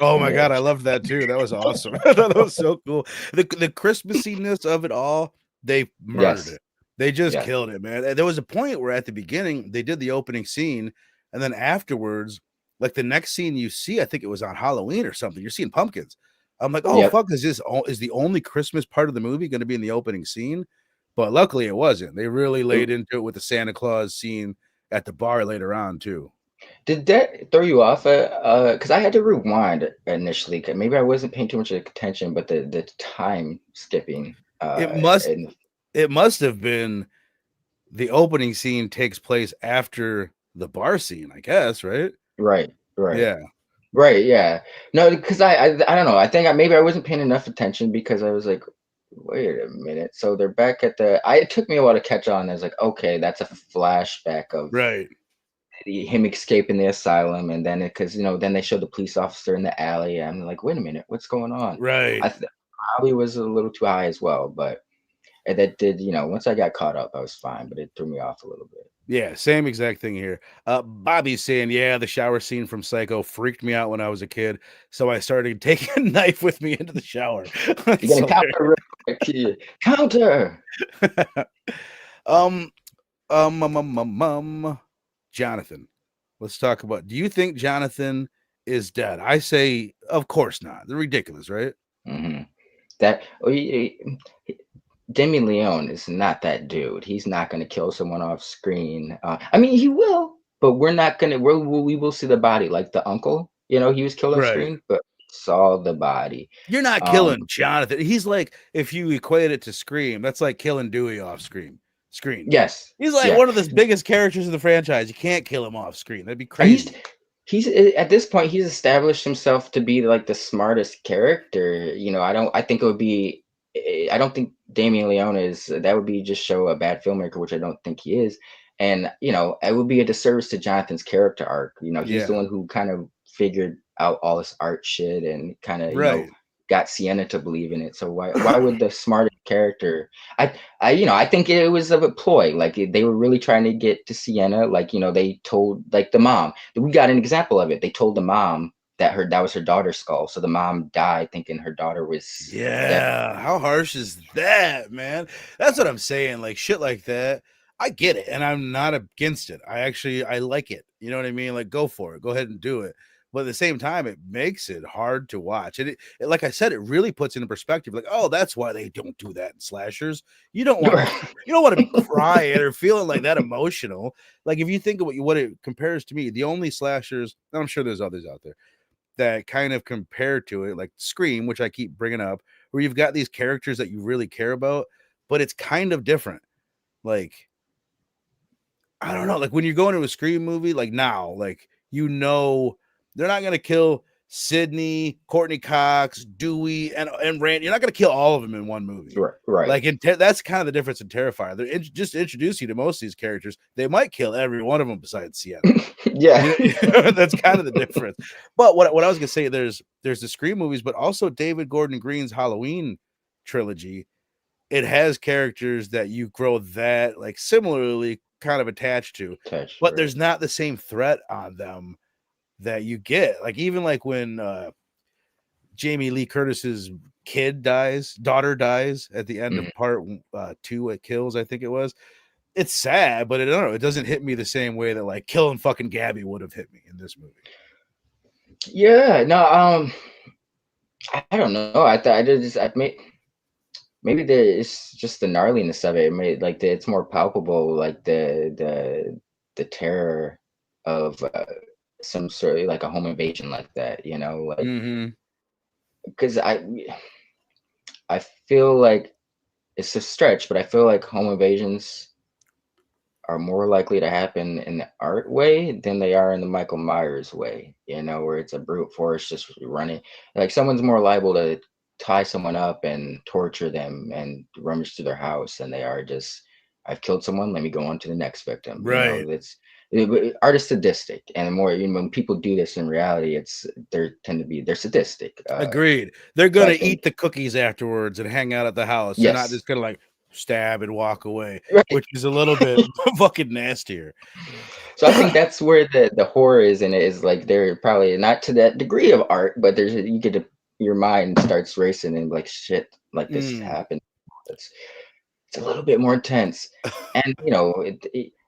Oh my god, I loved that too. That was awesome. I thought that was so cool. The Christmassiness of it all, they murdered it. They just killed it, man. And there was a point where at the beginning they did the opening scene, and then afterwards, like the next scene you see, I think it was on Halloween or something. You're seeing pumpkins. I'm like, oh fuck, is the only Christmas part of the movie going to be in the opening scene? But luckily it wasn't. They really laid into it with the Santa Claus scene at the bar later on too. Did that throw you off? Because I had to rewind initially. 'Cause maybe I wasn't paying too much attention, but the time skipping. It must have been the opening scene takes place after the bar scene, I guess, right? Right. Yeah. Right, yeah. No, because I don't know. I think maybe I wasn't paying enough attention because I was like, wait a minute. So they're back at it took me a while to catch on. I was like, okay, that's a flashback of him escaping the asylum, and then then they show the police officer in the alley. And I'm like, wait a minute, what's going on? Right. I probably was a little too high as well, but that did, once I got caught up, I was fine, but it threw me off a little bit. Yeah, same exact thing here. Bobby's saying, yeah, the shower scene from Psycho freaked me out when I was a kid, so I started taking a knife with me into the shower. You're gonna counter real quick. Counter. Jonathan, let's talk about. Do you think Jonathan is dead? I say, of course not. They're ridiculous, right? Mm-hmm. Damian Leone is not that dude. He's not going to kill someone off screen. I mean, he will, but we're not going to. We will see the body, like the uncle. He was killed off screen, but saw the body. You're not killing Jonathan. He's like, if you equate it to Scream, that's like killing Dewey off screen. Yes, he's like one of the biggest characters in the franchise. You can't kill him off screen. That'd be crazy. He's at this point, he's established himself to be like the smartest character. I think it would be. I don't think Damian Leone is. That would be just show a bad filmmaker, which I don't think he is. And it would be a disservice to Jonathan's character arc. He's the one who kind of figured out all this art shit and kind of got Sienna to believe in it. So why would the smartest character? I think it was a ploy. Like they were really trying to get to Sienna. Like they told like the mom. We got an example of it. They told the mom that was her daughter's skull. So the mom died thinking her daughter was dead. How harsh is that, man? That's what I'm saying. Like shit like that. I get it, and I'm not against it. I like it. You know what I mean? Like go for it. Go ahead and do it. But at the same time, it makes it hard to watch. And it, like I said, it really puts into perspective. Like, oh, that's why they don't do that in slashers. You don't want to be crying or feeling like that emotional. Like if you think of what it compares to me, the only slashers, and I'm sure there's others out there that kind of compare to it, like Scream, which I keep bringing up, where you've got these characters that you really care about, but it's kind of different. Like, I don't know, like when you're going to a Scream movie, like now, like, they're not going to kill Sidney, Courtney Cox, Dewey, and Rand. You're not going to kill all of them in one movie. Right. Like, that's kind of the difference in Terrifier. They're just introduce you to most of these characters. They might kill every one of them besides Sienna. Yeah. That's kind of the difference. But what I was going to say, there's the Scream movies, but also David Gordon Green's Halloween trilogy. It has characters that you grow that, like, similarly kind of attached to. But there's not the same threat on them that you get. Like even like when Jamie Lee Curtis's daughter dies at the end of part 2 at Kills, I think it was. It's sad, but I don't know, it doesn't hit me the same way that like killing fucking Gabby would have hit me in this movie. Yeah, no, I don't know. Maybe it's just the gnarliness of it. It made like it's more palpable, like the terror of some sort of like a home invasion like that, you know, like because I feel like it's a stretch, but I feel like home invasions are more likely to happen in the art way than they are in the Michael Myers way, you know, where it's a brute force just running. Like someone's more liable to tie someone up and torture them and rummage through their house than they are just, I've killed someone, let me go on to the next victim. Right. You know, art is sadistic, and the more, you know, when people do this in reality, they're sadistic. Agreed. They're gonna eat the cookies afterwards and hang out at the house. Yes. They're not just gonna like stab and walk away, Right. which is a little bit fucking nastier. So I think that's where the horror is in it, is like they're probably not to that degree of art, but your mind starts racing and like shit like this happened. It's a little bit more intense, and you know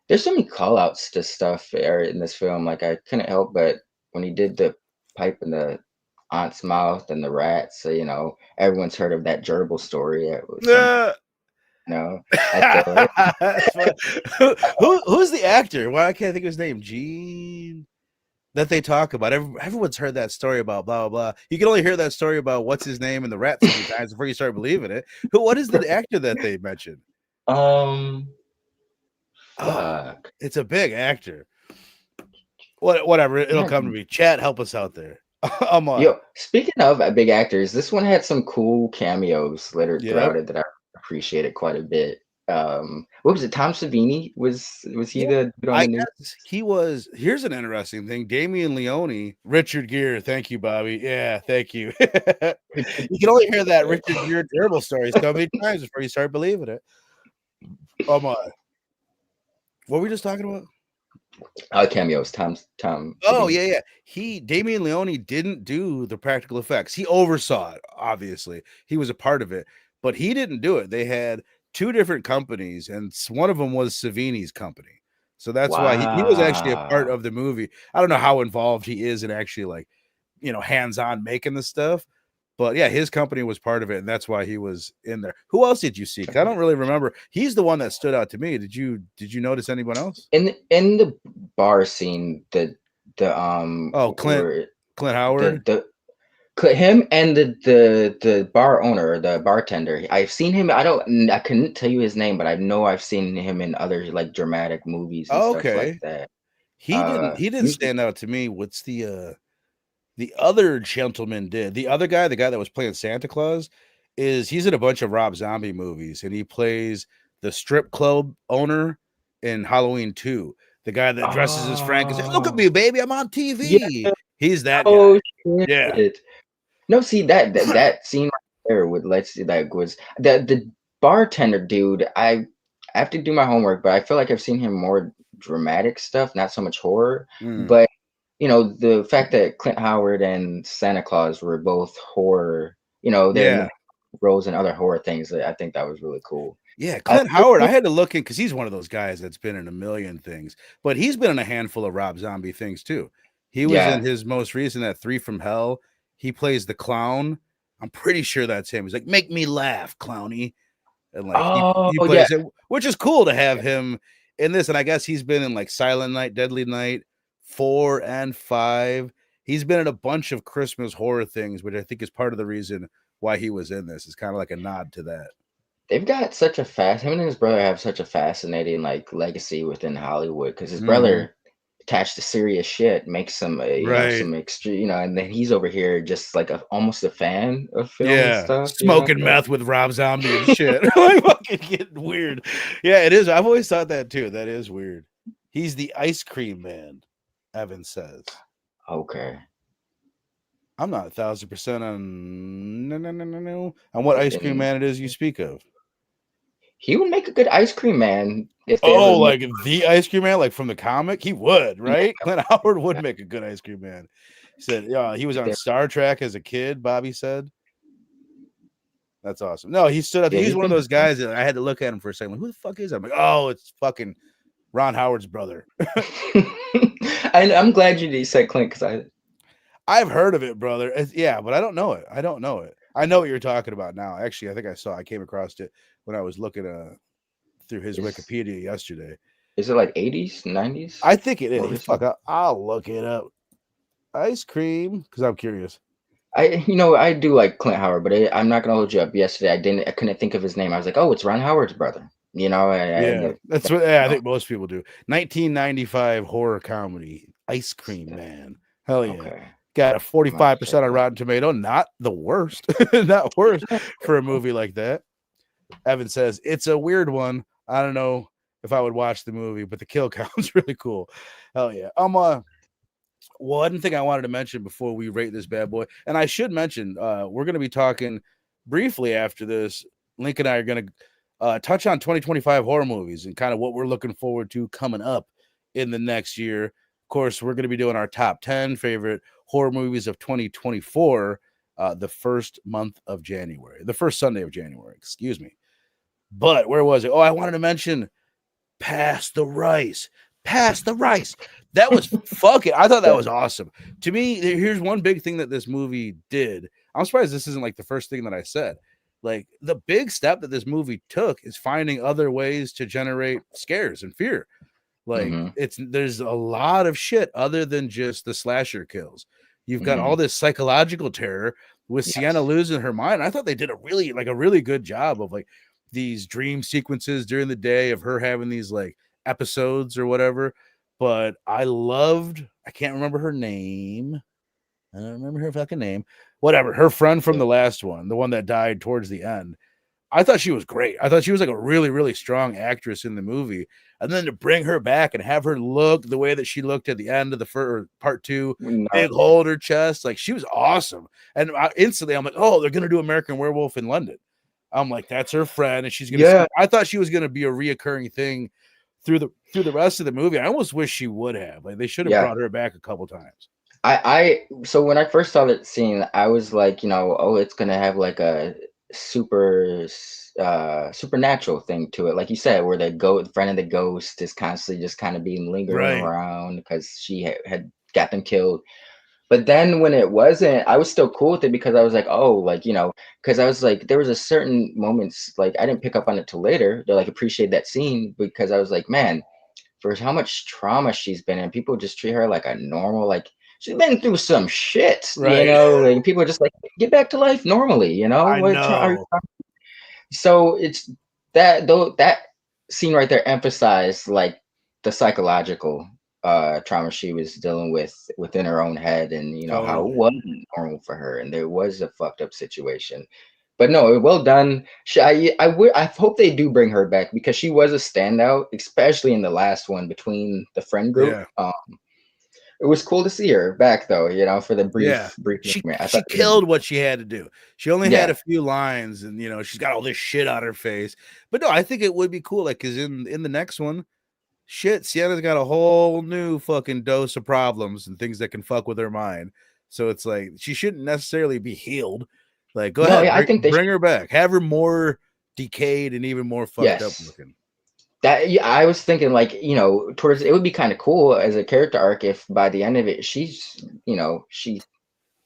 there's so many call outs to stuff in this film. Like I couldn't help but when he did the pipe in the aunt's mouth and the rats, so, you know, everyone's heard of that gerbil story. No, who's the actor? Why I can't think of his name. Gene, that they talk about. Everyone's heard that story about blah blah blah. You can only hear that story about what's his name and the rat so many times before you start believing it. What is the actor that they mentioned? Fuck. It's a big actor. Whatever, it'll come to me. Chat, help us out there. I'm on. Yo, speaking of big actors, this one had some cool cameos littered throughout it that I appreciated quite a bit. What was it? Tom Savini was he the dude on the news? He was. Here's an interesting thing. Damian Leone, Richard Gere. Thank you, Bobby. Yeah, thank you. You can only hear that Richard Gere terrible stories so many times before you start believing it. Oh my! What were we just talking about? Cameos. Tom. Oh yeah. Damian Leone didn't do the practical effects. He oversaw it. Obviously, he was a part of it, but he didn't do it. They had 2 different companies, and one of them was Savini's company. So that's why he was actually a part of the movie. I don't know how involved he is in actually, like, you know, hands-on making the stuff, but yeah, his company was part of it, and that's why he was in there. Who else did you see? 'Cause I don't really remember. He's the one that stood out to me. Did you notice anyone else in the bar scene? Clint Howard. Him and the bar owner, the bartender. I've seen him. I couldn't tell you his name, but I know I've seen him in other like dramatic movies and stuff like that. He didn't stand out to me. What's the other gentleman did? The other guy, the guy that was playing Santa Claus, he's in a bunch of Rob Zombie movies, and he plays the strip club owner in Halloween 2. The guy that dresses as Frank and says, "Look at me, baby, I'm on TV." Yeah. He's that guy. Shit. Yeah. No, see that scene right there with was the bartender dude. I have to do my homework, but I feel like I've seen him more dramatic stuff, not so much horror. But you know, the fact that Clint Howard and Santa Claus were both horror, you know, they're roles and other horror things. I think that was really cool. Yeah, Clint Howard, I had to look in because he's one of those guys that's been in a million things, but he's been in a handful of Rob Zombie things too. He was in his most recent, that 3 from Hell. He plays the clown. I'm pretty sure that's him. He's like, "Make me laugh, clowny," and like he plays it, which is cool to have him in this. And I guess he's been in like Silent Night, Deadly Night 4 and 5. He's been in a bunch of Christmas horror things, which I think is part of the reason why he was in this. It's kind of like a nod to that. They've got him and his brother have such a fascinating like legacy within Hollywood, because his brother attached to serious shit makes some some extreme, you know, and then he's over here just like almost a fan of film and stuff, smoking meth with Rob Zombie and shit. Like fucking getting weird. Yeah, it is. I've always thought that too. That is weird. He's the ice cream man, Evan says. Okay. I'm not 1,000% on on what ice cream man it is you speak of. He would make a good ice cream man. Like the ice cream man, like from the comic? He would, right? Clint Howard would make a good ice cream man. He said, yeah, he was on Star Trek as a kid, Bobby said. That's awesome. No, he stood up. Yeah, he's one of those guys that I had to look at him for a second. Like, who the fuck is that? I'm like, oh, it's fucking Ron Howard's brother. I'm glad you said Clint because I've heard of it, brother. Yeah, but I don't know it. I don't know it. I know what you're talking about now. Actually, I think I came across it when I was looking through his Wikipedia yesterday. Is it like 80s, 90s? I think it is. Fuck, I'll look it up. Ice cream, because I'm curious. I do like Clint Howard, but I'm not gonna hold you up. Yesterday, I couldn't think of his name. I was like, oh, it's Ron Howard's brother. That's what. Yeah, I think most people do. 1995 horror comedy, Ice Cream Man. Hell yeah. Okay. Got a 45% on Rotten Tomato. Not the worst. Not worst for a movie like that. Evan says it's a weird one. I don't know if I would watch the movie, but the kill count's really cool. Hell yeah. One thing I wanted to mention before we rate this bad boy, and I should mention, we're going to be talking briefly after this. Link and I are going to touch on 2025 horror movies and kind of what we're looking forward to coming up in the next year. Of course, we're going to be doing our top 10 favorite horror movies of 2024, the first Sunday of January, excuse me. But where was it? Oh, I wanted to mention Pass the Rice. That was fucking, I thought that was awesome. To me, here's one big thing that this movie did. I'm surprised this isn't like the first thing that I said. Like, the big step that this movie took is finding other ways to generate scares and fear. Like, there's a lot of shit other than just the slasher kills. You've got all this psychological terror with Sienna losing her mind. I thought they did a really good job of like these dream sequences during the day of her having these like episodes or whatever. But I can't remember her name. I don't remember her fucking name. Whatever. Her friend from the last one, the one that died towards the end. I thought she was great. I thought she was like a really, really strong actress in the movie. And then to bring her back and have her look the way that she looked at the end of the part 2, big hole in her chest, like she was awesome. And instantly I'm like, oh, they're going to do American Werewolf in London. I'm like, that's her friend. And she's going to, I thought she was going to be a reoccurring thing through the rest of the movie. I almost wish she would have. Like, they should have brought her back a couple times. So when I first saw that scene, I was like, it's gonna have like a supernatural thing to it, like you said, where the friend of the ghost is constantly just kind of being lingering around because she had got them killed. But then when it wasn't, I was still cool with it because I was like, because I was like, there was a certain moments, like I didn't pick up on it till later to like appreciate that scene, because I was like, man, for how much trauma she's been in, people just treat her like a normal, like she's been through some shit, like people are just like, get back to life normally, I know. So it's that scene right there emphasized like the psychological trauma she was dealing with within her own head, and how it wasn't normal for her, and there was a fucked up situation. But no, well done. I hope they do bring her back because she was a standout, especially in the last one between the friend group. It was cool to see her back though, for the brief. She killed what she had to do. She only had a few lines, and she's got all this shit on her face. But no, I think it would be cool, like, because in the next one, Sienna's got a whole new fucking dose of problems and things that can fuck with her mind. So it's like she shouldn't necessarily be healed. Like, go ahead, I think bring her back, have her more decayed and even more fucked up looking. I was thinking, like, towards it would be kind of cool as a character arc if by the end of it she's, she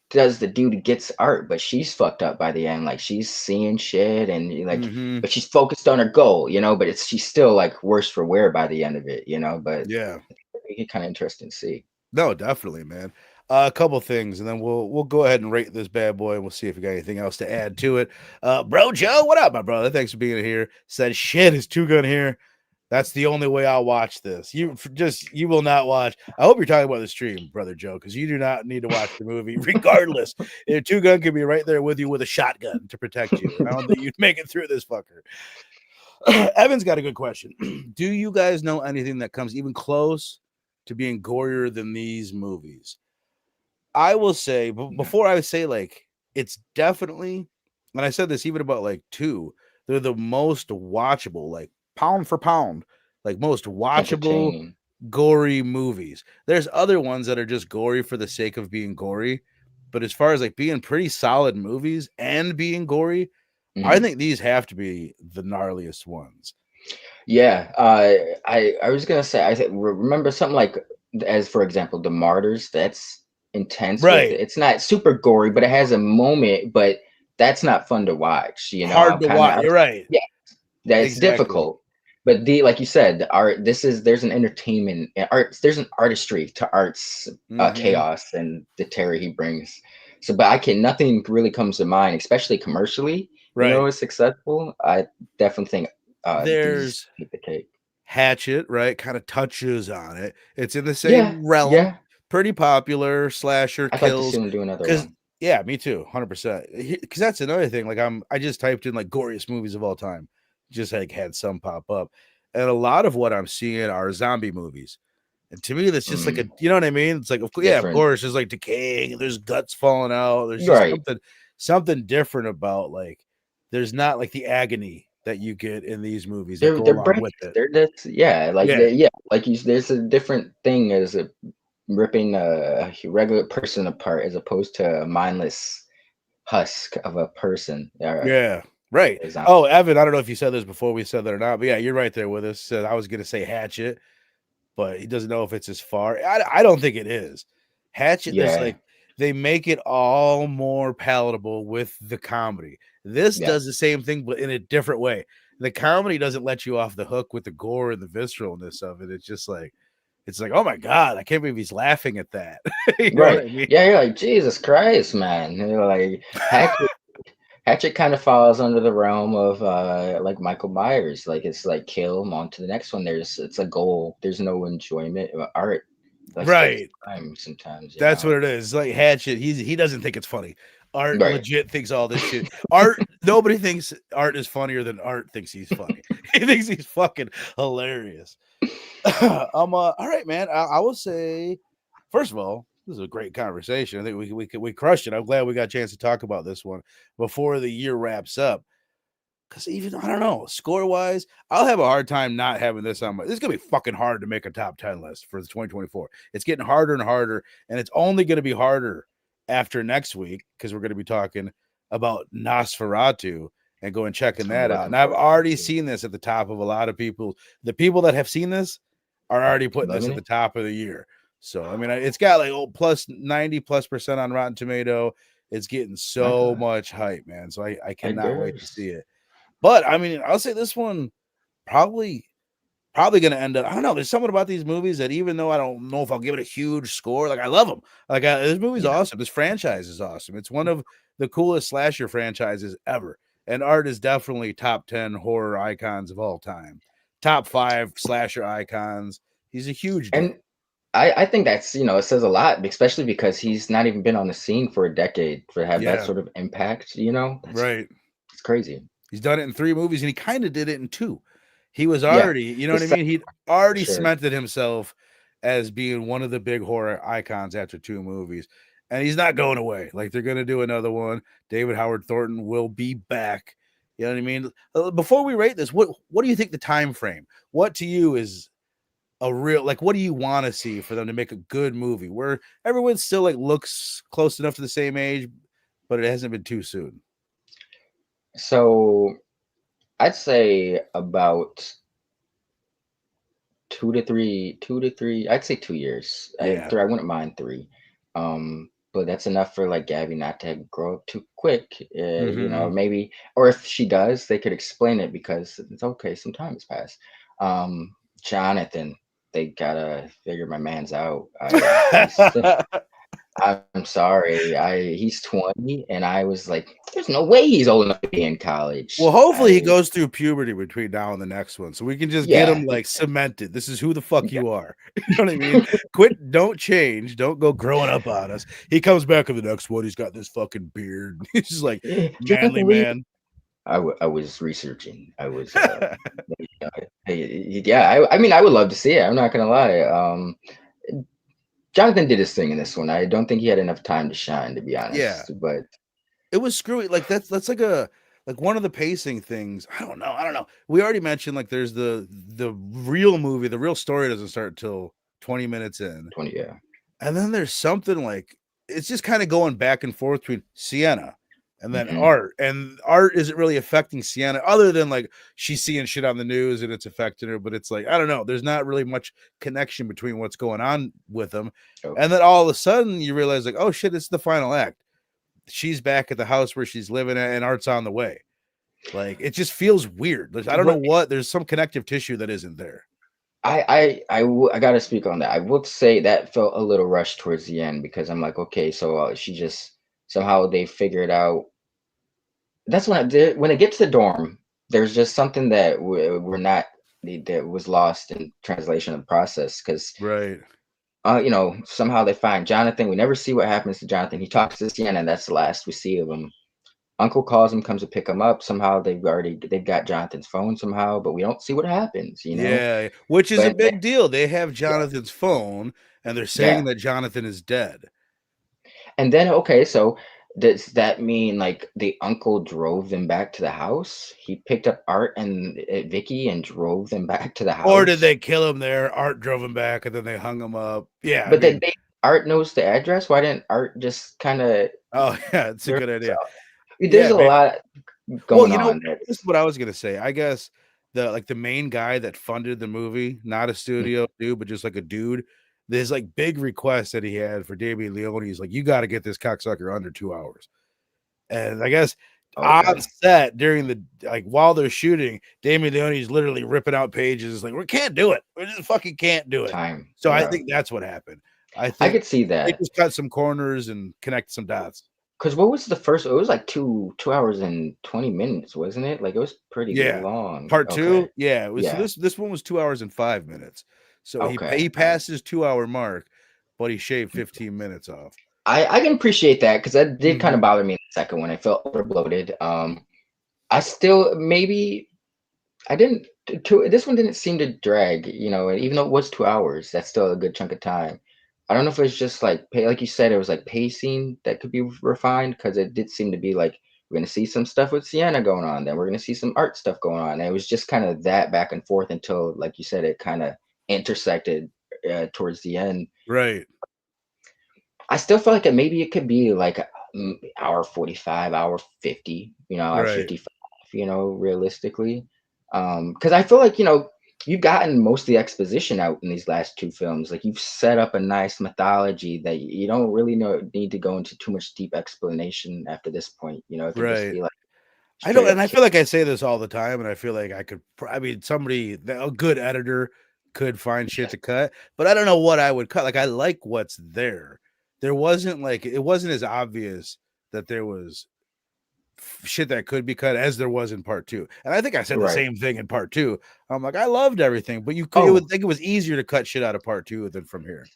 does the dude gets art, but she's fucked up by the end. Like, she's seeing shit and like, but she's focused on her goal, but she's still like worse for wear by the end of it, But it's kind of interesting to see. No, definitely, man. A couple things, and then we'll go ahead and rate this bad boy, and we'll see if we got anything else to add to it. Bro Joe, what up, my brother? Thanks for being here. Said shit is too good here. That's the only way I'll watch this. You will not watch. I hope you're talking about the stream, brother Joe, because you do not need to watch the movie. Regardless, Two Gun could be right there with you with a shotgun to protect you. And I don't think you'd make it through this fucker. Evan's got a good question. Do you guys know anything that comes even close to being gorier than these movies? I will say, before I would say, like, it's definitely, and I said this even about like 2, they're the most watchable, like, pound for pound, like most watchable gory movies. There's other ones that are just gory for the sake of being gory. But as far as like being pretty solid movies and being gory, I think these have to be the gnarliest ones. Yeah, I was gonna say, remember something like, as for example, The Martyrs. That's intense with Right. it. It's not super gory, but it has a moment. But that's not fun to watch. You know, Hard to watch. You're right. yeah, that's Exactly. difficult. But like you said, the art. There's an entertainment and art. There's an artistry to art's chaos and the terror he brings. So, but nothing really comes to mind, especially commercially. You know, Right. is successful. I definitely think these There's take the cake. Hatchet, right? Kind of touches on it. It's in the Yeah, same realm. yeah. Pretty popular slasher I'd like to see kills. him do another Because one. yeah, me too, 100%. Because that's another thing. Like I just typed in like goriest movies of all time. Just like had some pop up, and a lot of what I'm seeing are zombie movies. And to me, that's just like a, you know what I mean? It's like, of Different. course, there's like decaying, there's guts falling out. There's just Right. something different about like, there's not like the agony that you get in these movies that They're go they're along breaks. with it. Yeah, like Yeah, like there's a different thing as a ripping a regular person apart as opposed to a mindless husk of a person. yeah, right. Oh, Evan, I don't know if you said this before we said that or not, but yeah, you're right there with us. I was gonna say Hatchet, but he doesn't know if it's as far. I don't think it is. Hatchet, there's Yeah, like they make it all more palatable with the comedy. This yeah. does the same thing, but in a different way. The comedy doesn't let you off the hook with the gore and the visceralness of it. It's just like, it's like, oh my God, I can't believe he's laughing at that. You know what Right. I mean? Yeah, you're like, Jesus Christ, man. You're like Hatchet kind of falls under the realm of like Michael Myers. Like it's like kill him on to the next one. It's a goal. There's no enjoyment. Art like spends Right. time sometimes, you That's know. what it is. Like Hatchet, he doesn't think it's funny. Art Right. legit thinks all this shit. Art, nobody thinks Art is funnier than Art thinks he's funny. He thinks he's fucking hilarious. All right, man. I will say, first of all, this is a great conversation. I think we crushed it. I'm glad we got a chance to talk about this one before the year wraps up. Because even I don't know, score wise, I'll have a hard time not having this on my. This is gonna be fucking hard to make a top 10 list for the 2024. It's getting harder and harder, and it's only gonna be harder after next week because we're gonna be talking about Nosferatu and going checking I'm that out. looking And I've forward to already it too. seen this at the top of a lot of people. The people that have seen this are already putting this Loving at the it? top of the year. So I mean, it's got like plus 90+% on Rotten Tomato. It's getting My so God. much hype, man. So I I cannot wait to guess. see it. But I mean, I'll say this one probably going to end up. I don't know. There's something about these movies that even though I don't know if I'll give it a huge score, like I love them. Like this movie's Yeah. awesome. This franchise is awesome. It's one of the coolest slasher franchises ever. And Art is definitely top 10 horror icons of all time. Top 5 slasher icons. He's a huge deal. And I think that's, it says a lot, especially because he's not even been on the scene for a decade to have that Yeah, sort of impact, right. it's crazy. He's done it in 3 movies and he kind of did it in 2. He was Yeah. already, you know what I It's mean? He'd for already sure. cemented himself as being one of the big horror icons after 2 movies. And he's not going away. Like they're going to do another one. David Howard Thornton will be back. You know what I mean? Before we rate this, what do you think the time frame? What to you is a real like what do you want to see for them to make a good movie where everyone still like looks close enough to the same age, but it hasn't been too soon? So I'd say about 2 to 3. I'd say 2 years. Yeah. I wouldn't mind 3. But that's enough for like Gabby not to grow up too quick. Mm-hmm. Maybe, or if she does, they could explain it because it's okay. Some time has passed. Jonathan, they gotta figure my man's out. I'm sorry. He's 20, and I was like, there's no way he's old enough to be in college. Well, hopefully he goes through puberty between now and the next one, so we can just get Yeah, him like cemented. This is who the fuck yeah. you are. You know what I mean? Quit, don't change, don't go growing up on us. He comes back in the next one. He's got this fucking beard. He's just like manly Jonathan Lee. man. I was researching. I was, yeah. I mean, I would love to see it. I'm not gonna lie. Jonathan did his thing in this one. I don't think he had enough time to shine, to be Yeah, honest. But it was screwy. Like that's like like one of the pacing things, I don't know. We already mentioned like there's the real movie, the real story doesn't start till 20 minutes in. 20, yeah. And then there's something like it's just kind of going back and forth between Sienna and then Mhm. Art. And Art isn't really affecting Sienna other than like she's seeing shit on the news and it's affecting her. But it's like, I don't know, there's not really much connection between what's going on with them. Oh, And then all of a sudden you realize, like, oh shit, it's the final act. She's back at the house where she's living at, and Art's on the way. Like it just feels weird. I don't know what. There's some connective tissue that isn't there. I got to speak on that. I would say that felt a little rushed towards the end because I'm like, okay, so she just somehow they figured out. That's when when it gets to the dorm, there's just something that we're not that was lost in translation of the process because Right. you know, somehow they find Jonathan. We never see what happens to Jonathan. He talks to Sienna, and that's the last we see of him. Uncle calls him, comes to pick him up. Somehow they've got Jonathan's phone somehow, but we don't see what happens, you know. Yeah, which is a But big deal. They have Jonathan's phone, and they're saying yeah, that Jonathan is dead. and then okay, so does that mean like the uncle drove them back to the house? He picked up Art and Vicky and drove them back to the Or did house. they kill him there? Art drove him back, and then they hung him up. Yeah, I But then mean, Art knows the address. Why didn't Art just kind of? oh yeah, it's a good idea. There's Yeah, a lot well, going on there. this is what I was gonna say. I guess the main guy that funded the movie, not a studio dude, but just like a dude. There's like big requests that he had for Damian Leone. He's like, you got to get this cocksucker under 2 hours. And I guess on Okay, set during the like while they're shooting, Damian Leone's literally ripping out pages like we can't do it. We just fucking can't do it. time. So I Yeah, think that's what happened. I I think could see they that. just cut some corners and connect some dots. Because what was the first? It was like 2 hours and 20 minutes, wasn't it? Like it was pretty Yeah. long. Part Okay. two, yeah. It was, so Yeah. this one was 2 hours and 5 minutes. So Okay. he passed his 2 hour mark, but he shaved 15 minutes off. I can appreciate that because that did kind Mhm. of bother me in the second one. I felt overbloated. I still maybe I didn't. This one didn't seem to drag. You know, even though it was 2 hours, that's still a good chunk of time. I don't know if it's just like like you said, it was like pacing that could be refined because it did seem to be like we're gonna see some stuff with Sienna going on, then we're gonna see some art stuff going on. And it was just kind of that back and forth until, like you said, it kind of intersected towards the end. Right. I still feel like maybe it could be like hour 45, hour 50, you know, hour Right. 55, you know, realistically. Because I feel like, you know, you've gotten most of the exposition out in these last two films. Like you've set up a nice mythology that you don't really need to go into too much deep explanation after this point. You know, it could just Right. be like I don't, straight and up I kill. feel like I say this all the time, and I feel like I could. I mean, a good editor could find shit Yes. to cut, but I don't know what I would cut. Like I like what's there. There wasn't like it wasn't as obvious that there was shit that could be cut as there was in part two. And I think I said the Right. same thing in part two. I'm like, I loved everything, but you could. It Oh, would think it was easier to cut shit out of part two than from here.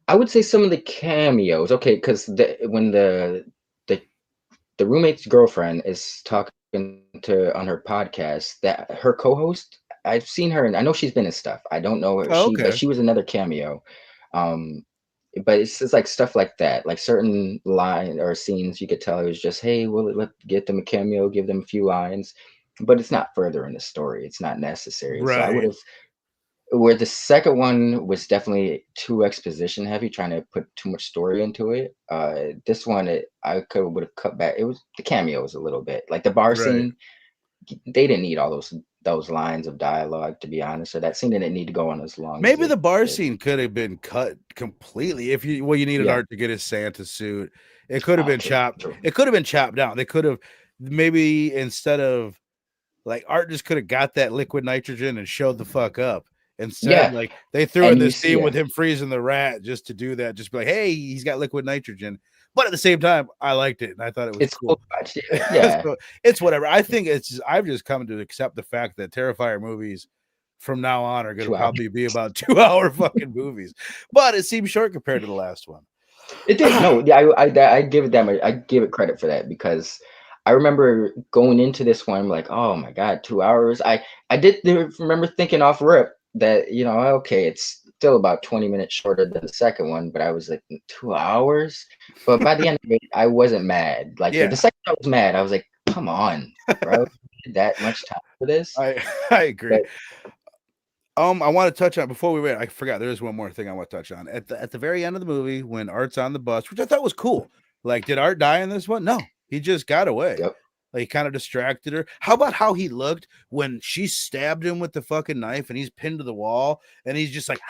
I would say some of the cameos. Okay, because when the the roommate's girlfriend is talking to on her podcast that her co-host, I've seen her and I know she's been in stuff. I don't know if Oh, she, but okay. she was another cameo. Um, but it's like stuff like that, like certain line or scenes you could tell it was just, hey, well, let get them a cameo, give them a few lines, but it's not further in the story. It's not necessary. So I would Right. have where the second one was definitely too exposition heavy, trying to put too much story into it. This one, I could would have cut back. It was the cameos a little bit, like the bar Right. scene. They didn't need all those lines of dialogue, to be honest. So that scene didn't need to go on as long as Maybe it the bar did. scene could have been cut completely if you needed Yeah. Art to get his Santa suit. It could have been True. chopped. True. It could have been chopped down. They could have maybe instead of like Art just could have got that liquid nitrogen and showed the fuck up. Instead, Yeah, like they threw in and you this see, scene with him freezing the rat just to do that, just be like, hey, he's got liquid nitrogen. But at the same time, I liked it and I thought it was it's cool cool. to watch. Yeah, yeah. So it's whatever. I think I've just come to accept the fact that Terrifier movies from now on are going to 2 hours. probably be about 2 hour fucking movies, but it seems short compared to the last one. It did. No, yeah, I give it I give it credit for that because I remember going into this one, I'm like, oh my God, 2 hours. I did remember thinking off rip that, you know, okay, it's still about 20 minutes shorter than the second one, but I was like, 2 hours. But by the end of it, I wasn't mad. Like the Yeah, second I was mad. I was like, come on, bro. That much time for this? I agree. But I want to touch on before we went. I forgot there's one more thing I want to touch on at the very end of the movie when Art's on the bus, which I thought was cool. Like, did Art die in this one? No, he just got away. yep. Like, he kind of distracted her. How about how he looked when she stabbed him with the fucking knife and he's pinned to the wall and he's just like,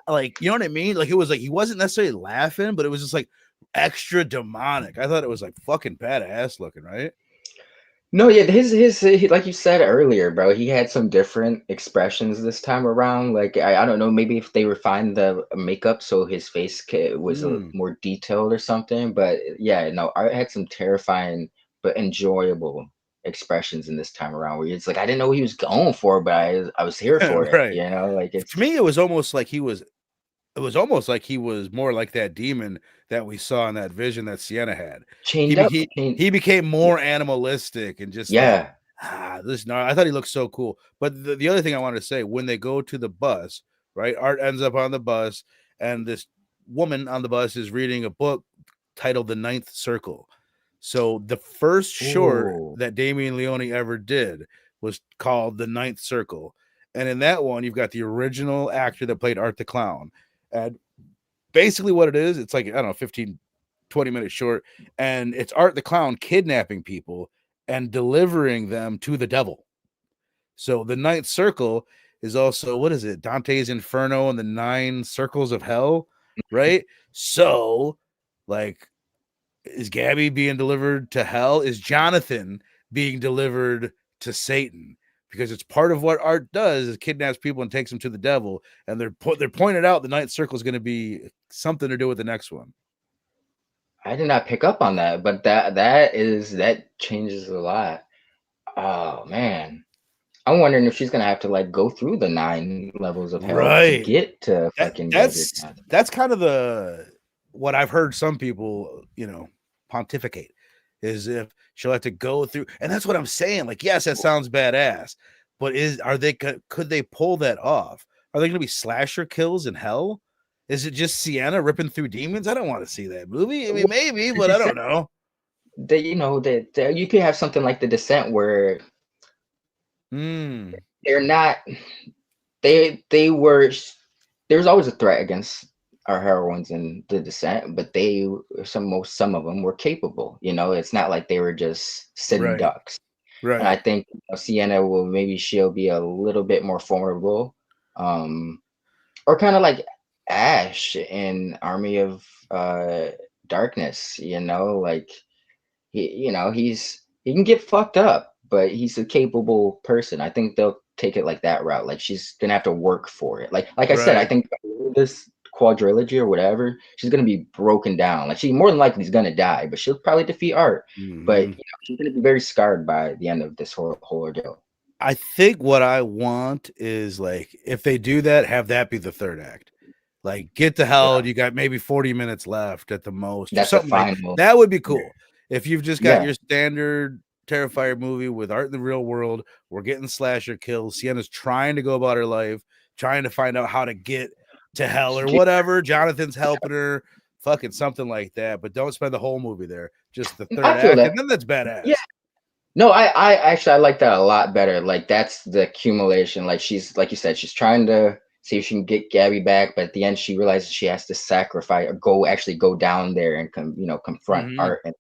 like, you know what I mean? Like, it was like he wasn't necessarily laughing, but it was just like extra demonic. I thought it was like fucking badass looking, right? No, yeah, like you said earlier, bro, he had some different expressions this time around. Like I don't know, maybe if they refined the makeup so his face was more detailed or something. But yeah, no, Art had some terrifying but enjoyable expressions in this time around where it's like I didn't know what he was going for, but I was here for it. Right. You know, like it's To me, it was almost like he was. It was almost like he was more like that demon that we saw in that vision that Sienna had. chained up. He became more animalistic and just like, Yeah. this. No, I thought he looked so cool. But the other thing I wanted to say, when they go to the bus, right? Art ends up on the bus, and this woman on the bus is reading a book titled The Ninth Circle. So the first short Ooh. that Damian Leone ever did was called The Ninth Circle. And in that one, you've got the original actor that played Art the Clown. And basically what it is, it's like, I don't know, 15, 20 minutes short. And it's Art the Clown kidnapping people and delivering them to the devil. So the Ninth Circle is also, what is it? Dante's Inferno and the 9 circles of hell, right? So, like, is Gabby being delivered to hell? Is Jonathan being delivered to Satan? Because it's part of what Art does is kidnaps people and takes them to the devil. And they're pointed out the Ninth Circle is going to be something to do with the next one. I did not pick up on that, but that changes a lot. Oh man. I'm wondering if she's gonna have to like go through the 9 levels of hell to get to fucking that's kind of what I've heard some people, pontificate is if she'll have to go through, and that's what I'm saying. Like, yes, that sounds badass, but could they pull that off? Are they going to be slasher kills in hell? Is it just Sienna ripping through demons? I don't want to see that movie. I mean, maybe, but I don't know. That you could have something like The Descent where they're not. They were. There was always a threat against our heroines in The Descent, but some of them were capable. It's not like they were just sitting ducks. Right. And I think Sienna she'll be a little bit more formidable, or kind of like Ash in Army of Darkness. Like he can get fucked up, but he's a capable person. I think they'll take it like that route. Like she's gonna have to work for it. Like I said, I think this quadrilogy or whatever, she's gonna be broken down. Like she more than likely is gonna die, but she'll probably defeat Art. But she's gonna be very scarred by the end of this whole ordeal. I think what I want is, like, if they do that, have that be the third act. Like, get to hell. You got maybe 40 minutes left at the most. That's something like that would be cool. If you've just got your standard Terrifier movie with Art in the real world, we're getting slasher kills. Sienna's trying to go about her life, trying to find out how to get to hell or whatever. Jonathan's helping her, fucking something like that. But don't spend the whole movie there. Just the third act, and then that's badass. Yeah. No, I actually like that a lot better. Like that's the accumulation. Like she's, like you said, she's trying to see if she can get Gabby back, but at the end she realizes she has to sacrifice or go down there and confront Art and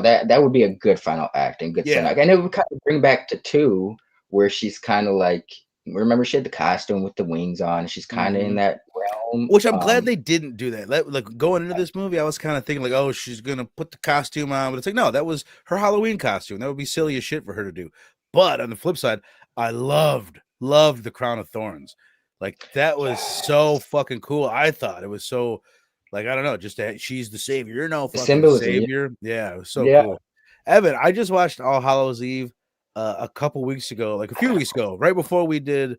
that would be a good final act and good setup. And it would kind of bring back to 2 where she's kind of like, remember she had the costume with the wings on, and she's kind of in that realm, which I'm glad they didn't do that. Like going into this movie, I was kind of thinking like, oh, she's gonna put the costume on, but it's like, no, that was her Halloween costume. That would be silly as shit for her to do. But on the flip side, I loved the Crown of Thorns. Like that was so fucking cool. I thought it was so, like, I don't know, just that she's the savior, fucking savior. Yeah, it was so cool. Evan, I just watched All Hallows Eve a couple weeks ago, like a few weeks ago, right before we did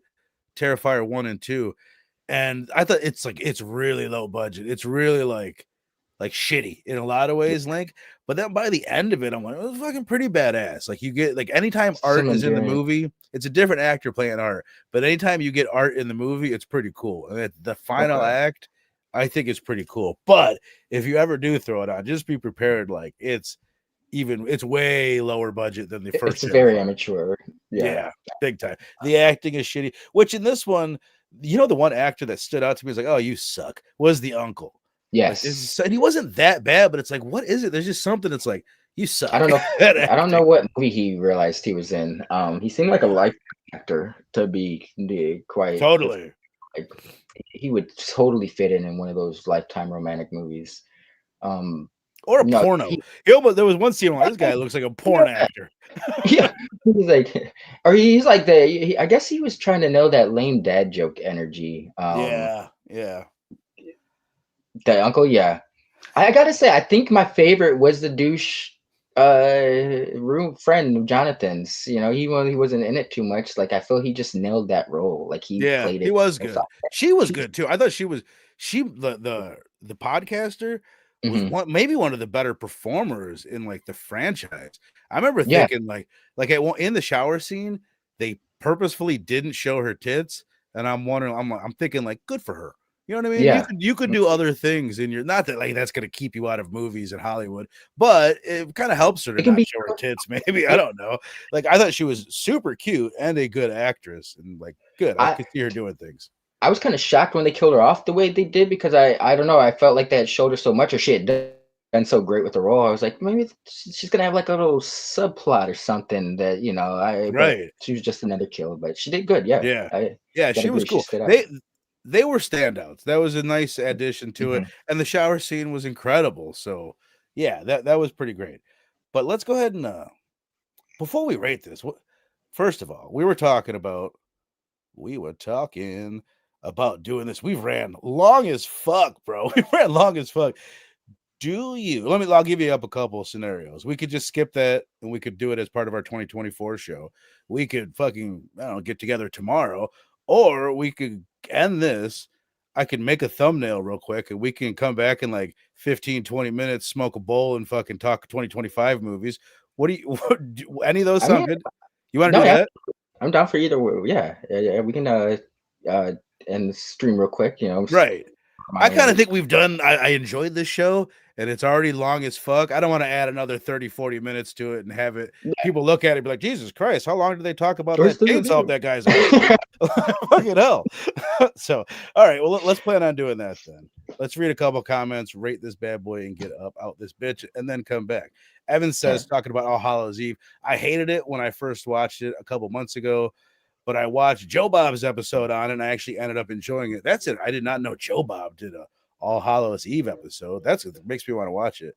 Terrifier 1 and 2. And I thought it's really low budget. It's really like shitty in a lot of ways, Link. But then by the end of it, I'm like, it was fucking pretty badass. Like you get, like, anytime Art is in the movie, it's a different actor playing Art. But anytime you get Art in the movie, it's pretty cool. And the final act, I think, is pretty cool. But if you ever do throw it on, just be prepared. Like it's even it's way lower budget than the first. It's very amateur. Yeah, big time. The acting is shitty. Which in this one, the one actor that stood out to me was like, "Oh, you suck," was the uncle. Yes. And he wasn't that bad, but it's like, what is it? There's just something that's like, you suck. I don't know. I don't know what movie he realized he was in. He seemed like a life actor to be quite totally. Like, he would totally fit in one of those Lifetime romantic movies. Or a porno. There was one scene where this guy looks like a porn actor. Yeah, he's like, or he's like I guess he was trying to know that lame dad joke energy. Yeah. The uncle, yeah. I gotta say, I think my favorite was the douche room friend of Jonathan's. He wasn't in it too much. Like, I feel he just nailed that role. Like, he played it. He was good. She was good too. I thought the podcaster was maybe one of the better performers in like the franchise. I remember thinking like in the shower scene, they purposefully didn't show her tits, and I'm wondering, I'm thinking like, good for her. You know what I mean? Yeah. You could do other things in your, not that like that's gonna keep you out of movies in Hollywood, but it kind of helps her to not show her tits. Maybe I don't know. Like, I thought she was super cute and a good actress, and like good. I could see her doing things. I was kind of shocked when they killed her off the way they did, because I don't know, I felt like they had showed her so much, or she had done so great with the role. I was like, maybe she's gonna have like a little subplot or something that right. She was just another kill, but she did good. Yeah, she was cool. They were standouts. That was a nice addition to it, and the shower scene was incredible. So yeah, that was pretty great. But let's go ahead and before we rate this, first of all, we were talking about doing this. We've ran long as fuck, bro. We ran long as fuck. I'll give you up a couple of scenarios. We could just skip that and we could do it as part of our 2024 show. We could get together tomorrow, or we could end this. I can make a thumbnail real quick and we can come back in like 15-20 minutes, smoke a bowl, and fucking talk 2025 movies. Any of those sound good? You want to do that? I'm down for either way. Yeah, we can end the stream real quick, Right. I kind of think we've done, I enjoyed this show, and it's already long as fuck. I don't want to add another 30-40 minutes to it and have it people look at it and be like, Jesus Christ, how long did they talk about that chainsaw that guy's fucking hell. So all right, well, let's plan on doing that then. Let's read a couple comments, rate this bad boy, and get out this bitch, and then come back. Evan says, talking about All Hallows Eve, I hated it when I first watched it a couple months ago, but I watched Joe Bob's episode on it, and I actually ended up enjoying it. That's it. I did not know Joe Bob did a All Hallows Eve episode. That makes me want to watch it.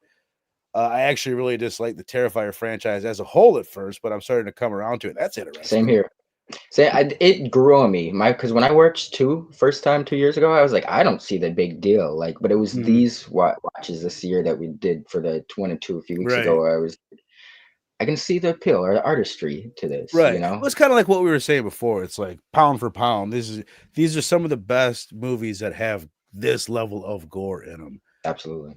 I actually really dislike the Terrifier franchise as a whole at first, but I'm starting to come around to it. That's interesting. Same here. It grew on me. Because when I watched first time 2 years ago, I was like, I don't see the big deal. Like, but it was these watches this year that we did for the 1 and 2 a few weeks ago. I can see the appeal or the artistry to this. Right. It's kind of like what we were saying before. It's like pound for pound. These are some of the best movies that have this level of gore in them. Absolutely.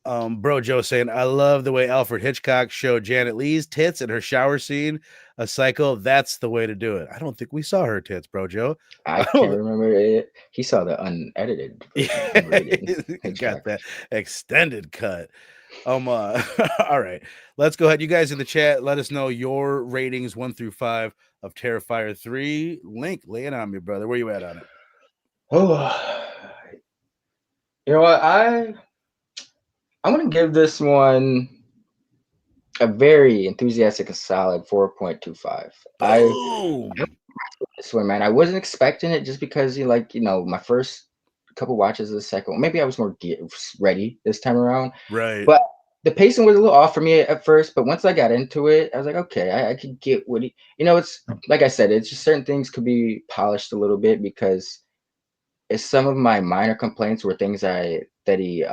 Bro Joe saying, I love the way Alfred Hitchcock showed Janet Leigh's tits in her shower scene. A Psycho, that's the way to do it. I don't think we saw her tits, Bro Joe. I can't remember it. He saw the unedited version. He got that extended cut. All right, let's go ahead. You guys in the chat, let us know your ratings 1 through 5 of Terrifier 3. Link, lay it on me, brother. Where you at on it? Oh, you know what? I'm going to give this one a very enthusiastic, a solid 4.25. This one, man, I wasn't expecting it just because my first couple watches of the second one, maybe I was more ready this time around. Right. But the pacing was a little off for me at first, but once I got into it, I was like, okay, I could get what it's like I said, it's just certain things could be polished a little bit, because some of my minor complaints were things that he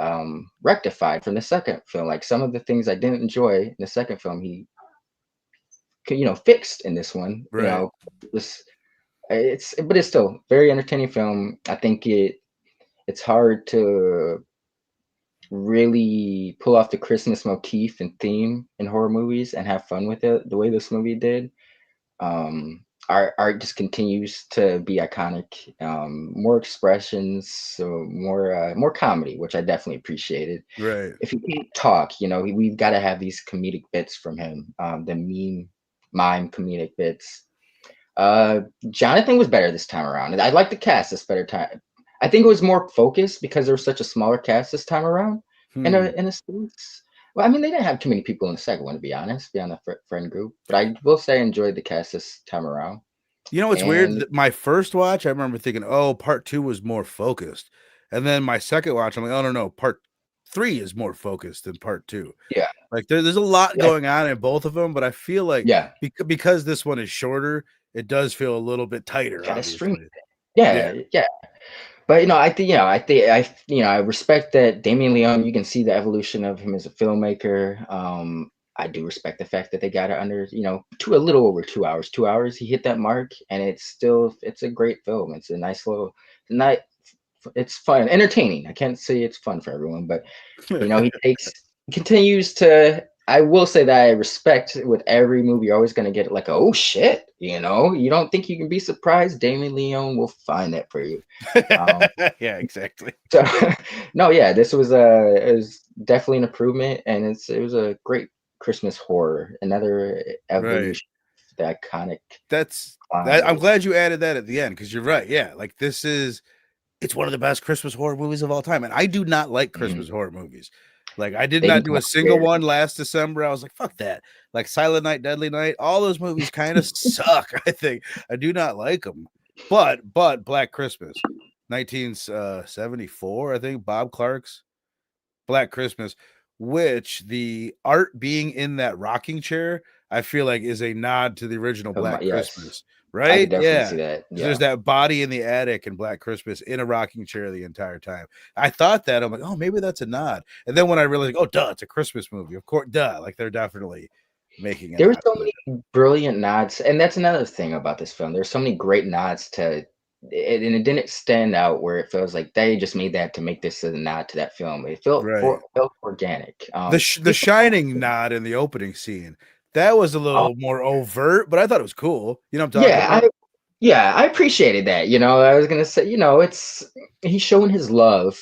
rectified from the second film. Like, some of the things I didn't enjoy in the second film, he fixed in this one. Right. But it's still very entertaining film. I think it's hard to really pull off the Christmas motif and theme in horror movies and have fun with it the way this movie did. art just continues to be iconic. More expressions, so more comedy, which I definitely appreciated. Right. If he can't talk, we've got to have these comedic bits from him. The mime comedic bits. Jonathan was better this time around, and I like the cast this better time. I think it was more focused because there was such a smaller cast this time around. In a sense. Well, I mean, they didn't have too many people in the second one, to be honest, beyond the friend group. But I will say I enjoyed the cast this time around. You know, it's weird. And My first watch, I remember thinking, oh, part 2 was more focused. And then my second watch, I'm like, oh, no, part 3 is more focused than part 2. yeah, Like there's a lot going on in both of them, but I feel like yeah, because this one is shorter, it does feel a little bit tighter, gotta stream obviously. it. Yeah, yeah. But I respect that Damian Leone. You can see the evolution of him as a filmmaker. I do respect the fact that they got it under, to a little over 2 hours. 2 hours, he hit that mark, and it's a great film. It's a nice little night. It's fun, entertaining. I can't say it's fun for everyone, but he continues to. I will say that I respect with every movie, you're always gonna get like, oh shit, you don't think you can be surprised. Damian Leone will find that for you. Yeah, exactly. So no, yeah, this was it was definitely an improvement, and it was a great Christmas horror, another evolution of the iconic. I'm glad you added that at the end, because you're right. Yeah, like it's one of the best Christmas horror movies of all time, and I do not like Christmas horror movies. Like I did not do a single one last December. I was like, fuck that. Like Silent Night, Deadly Night, all those movies kind of suck. I think I do not like them. But Black Christmas, 1974, I think, Bob Clark's Black Christmas, which the art being in that rocking chair, I feel like is a nod to the original Black Christmas. Right? I could definitely see that. Yeah. There's that body in the attic in Black Christmas in a rocking chair the entire time. I thought that. I'm like, oh, maybe that's a nod. And then when I realized, oh, duh, it's a Christmas movie. Of course, duh. Like they're definitely making it. There were so many brilliant nods. And that's another thing about this film. There's so many great nods to it, and it didn't stand out where it feels like they just made that to make this a nod to that film. It felt organic. The Shining nod in the opening scene. That was a little more overt, but I thought it was cool. You know what I'm talking about? I appreciated that. I was gonna say, he's showing his love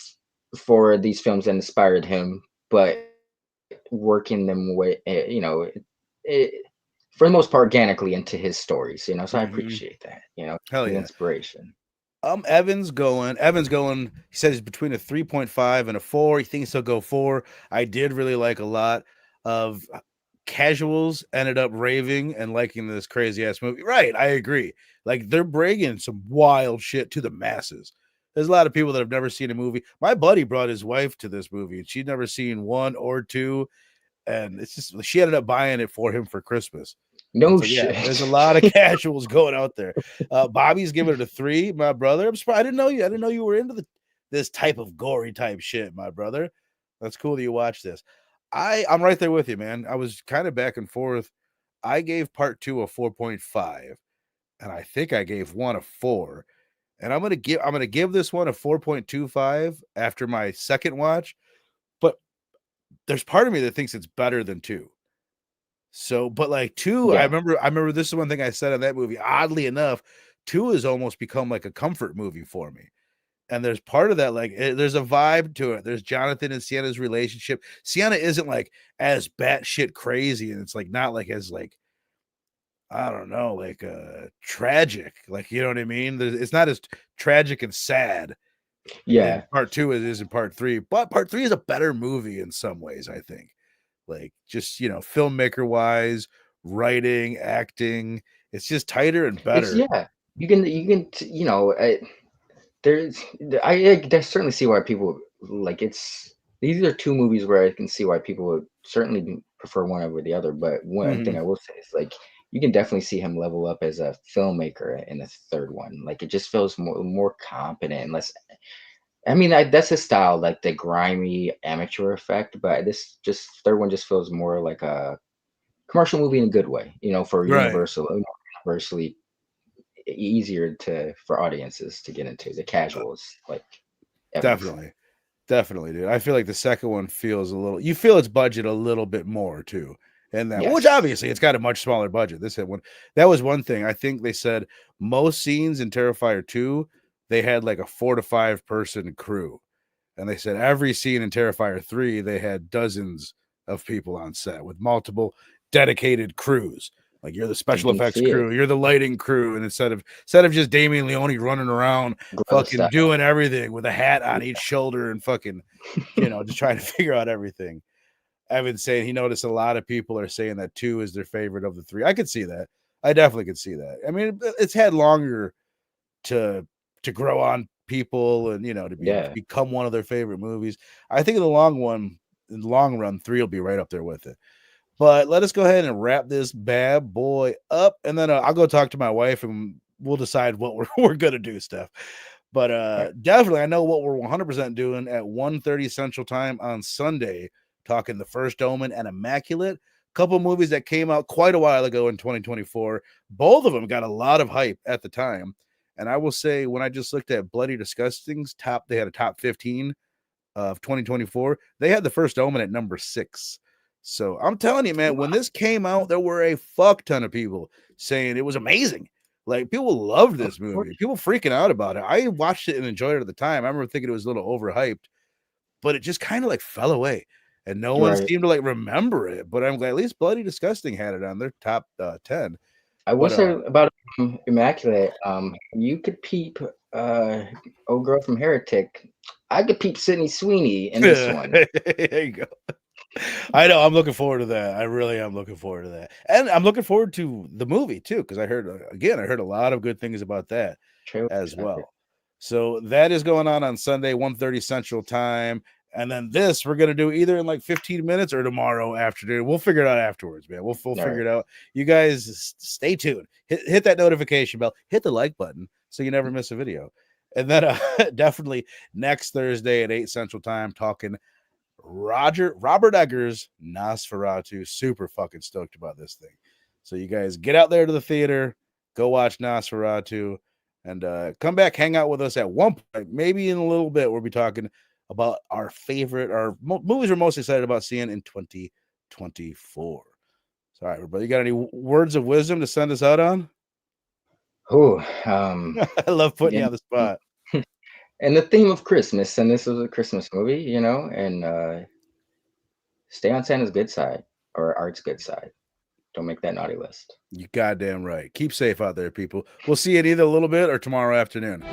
for these films that inspired him, but working them way, for the most part, organically into his stories. So I appreciate that. Hell yeah, inspiration. Evan's going. He says he's between a 3.5 and a 4. He thinks he'll go 4. I did really like a lot of casuals ended up raving and liking this crazy ass movie. Right, I agree. Like they're bringing some wild shit to the masses. There's a lot of people that have never seen a movie. My buddy brought his wife to this movie, and she'd never seen 1 or 2, and it's just she ended up buying it for him for Christmas. No shit. Yeah, there's a lot of casuals going out there. Bobby's giving it a 3. My brother, I'm surprised. I didn't know you were into this type of gory type shit, my brother. That's cool that you watch this. I'm right there with you, man. I was kind of back and forth. I gave part 2 a 4.5, and I think I gave 1 a 4. And I'm gonna give this one a 4.25 after my second watch. But there's part of me that thinks it's better than 2. So, but like 2, I remember this is one thing I said on that movie. Oddly enough, 2 has almost become like a comfort movie for me. And there's part of that, like there's a vibe to it. There's Jonathan and Sienna's relationship. Sienna isn't like as batshit crazy, and it's like not like as like, I don't know, like tragic. Like, you know what I mean? It's not as tragic and sad. Yeah. Part 2 is in part 3, but part 3 is a better movie in some ways, I think. Like just filmmaker wise, writing, acting, it's just tighter and better. You can I certainly see why people like these are 2 movies where I can see why people would certainly prefer one over the other. But one thing I will say is like you can definitely see him level up as a filmmaker in the third one. Like it just feels more competent and less. I mean, that's his style, like the grimy amateur effect. But this third one just feels more like a commercial movie in a good way. For universally easier for audiences to get into, the casuals. Like definitely, dude. I feel like the second one feels you feel its budget a little bit more too. And that, Yes. which obviously it's got a much smaller budget. This had one. That was one thing. I think they said most scenes in Terrifier 2, they had like a 4 to 5 person crew. And they said every scene in Terrifier 3, they had dozens of people on set with multiple dedicated crews. Like you're the special effects crew, you're the lighting crew, and instead of just Damian Leone running around fucking doing everything with a hat on each shoulder and fucking, just trying to figure out everything. Evan's saying he noticed a lot of people are saying that 2 is their favorite of the 3. I could see that. I definitely could see that. I mean, it's had longer to grow on people and to become one of their favorite movies. I think in the long run, 3 will be right up there with it. But let us go ahead and wrap this bad boy up, and then I'll go talk to my wife and we'll decide what we're gonna do stuff. But definitely, I know what we're 100% doing at 1:30 Central Time on Sunday. Talking The First Omen and Immaculate, couple movies that came out quite a while ago in 2024. Both of them got a lot of hype at the time. And I will say, when I just looked at Bloody Disgusting's they had a top 15 of 2024. They had The First Omen at number 6. So I'm telling you, man, when this came out, there were a fuck ton of people saying it was amazing. Like, people loved this movie. People freaking out about it. I watched it and enjoyed it at the time. I remember thinking it was a little overhyped, but it just kind of like fell away. And no one seemed to like remember it, but I'm glad at least Bloody Disgusting had it on their top 10. I will say about Immaculate, you could peep old girl from Heretic. I could peep Sydney Sweeney in this one. There you go. I know. I'm looking forward to that. I really am looking forward to that, and I'm looking forward to the movie too, because I heard a lot of good things about that as well. So that is going on Sunday, 1:30 Central Time. And then this we're gonna do either in like 15 minutes or tomorrow afternoon. We'll figure it out afterwards, man. We'll figure it out. You guys stay tuned. Hit that notification bell. Hit the like button so you never miss a video. And then definitely next Thursday at 8 Central Time, talking Robert Eggers' Nosferatu. Super fucking stoked about this thing. So you guys get out there to the theater, go watch Nosferatu, and come back, hang out with us at one point. Maybe in a little bit, we'll be talking about our movies we're most excited about seeing in 2024. So, all right, everybody, you got any words of wisdom to send us out on? Oh, I love putting you on the spot. And the theme of Christmas, and this was a Christmas movie, and stay on Santa's good side or Art's good side. Don't make that naughty list. You goddamn right. Keep safe out there, people. We'll see you in either a little bit or tomorrow afternoon.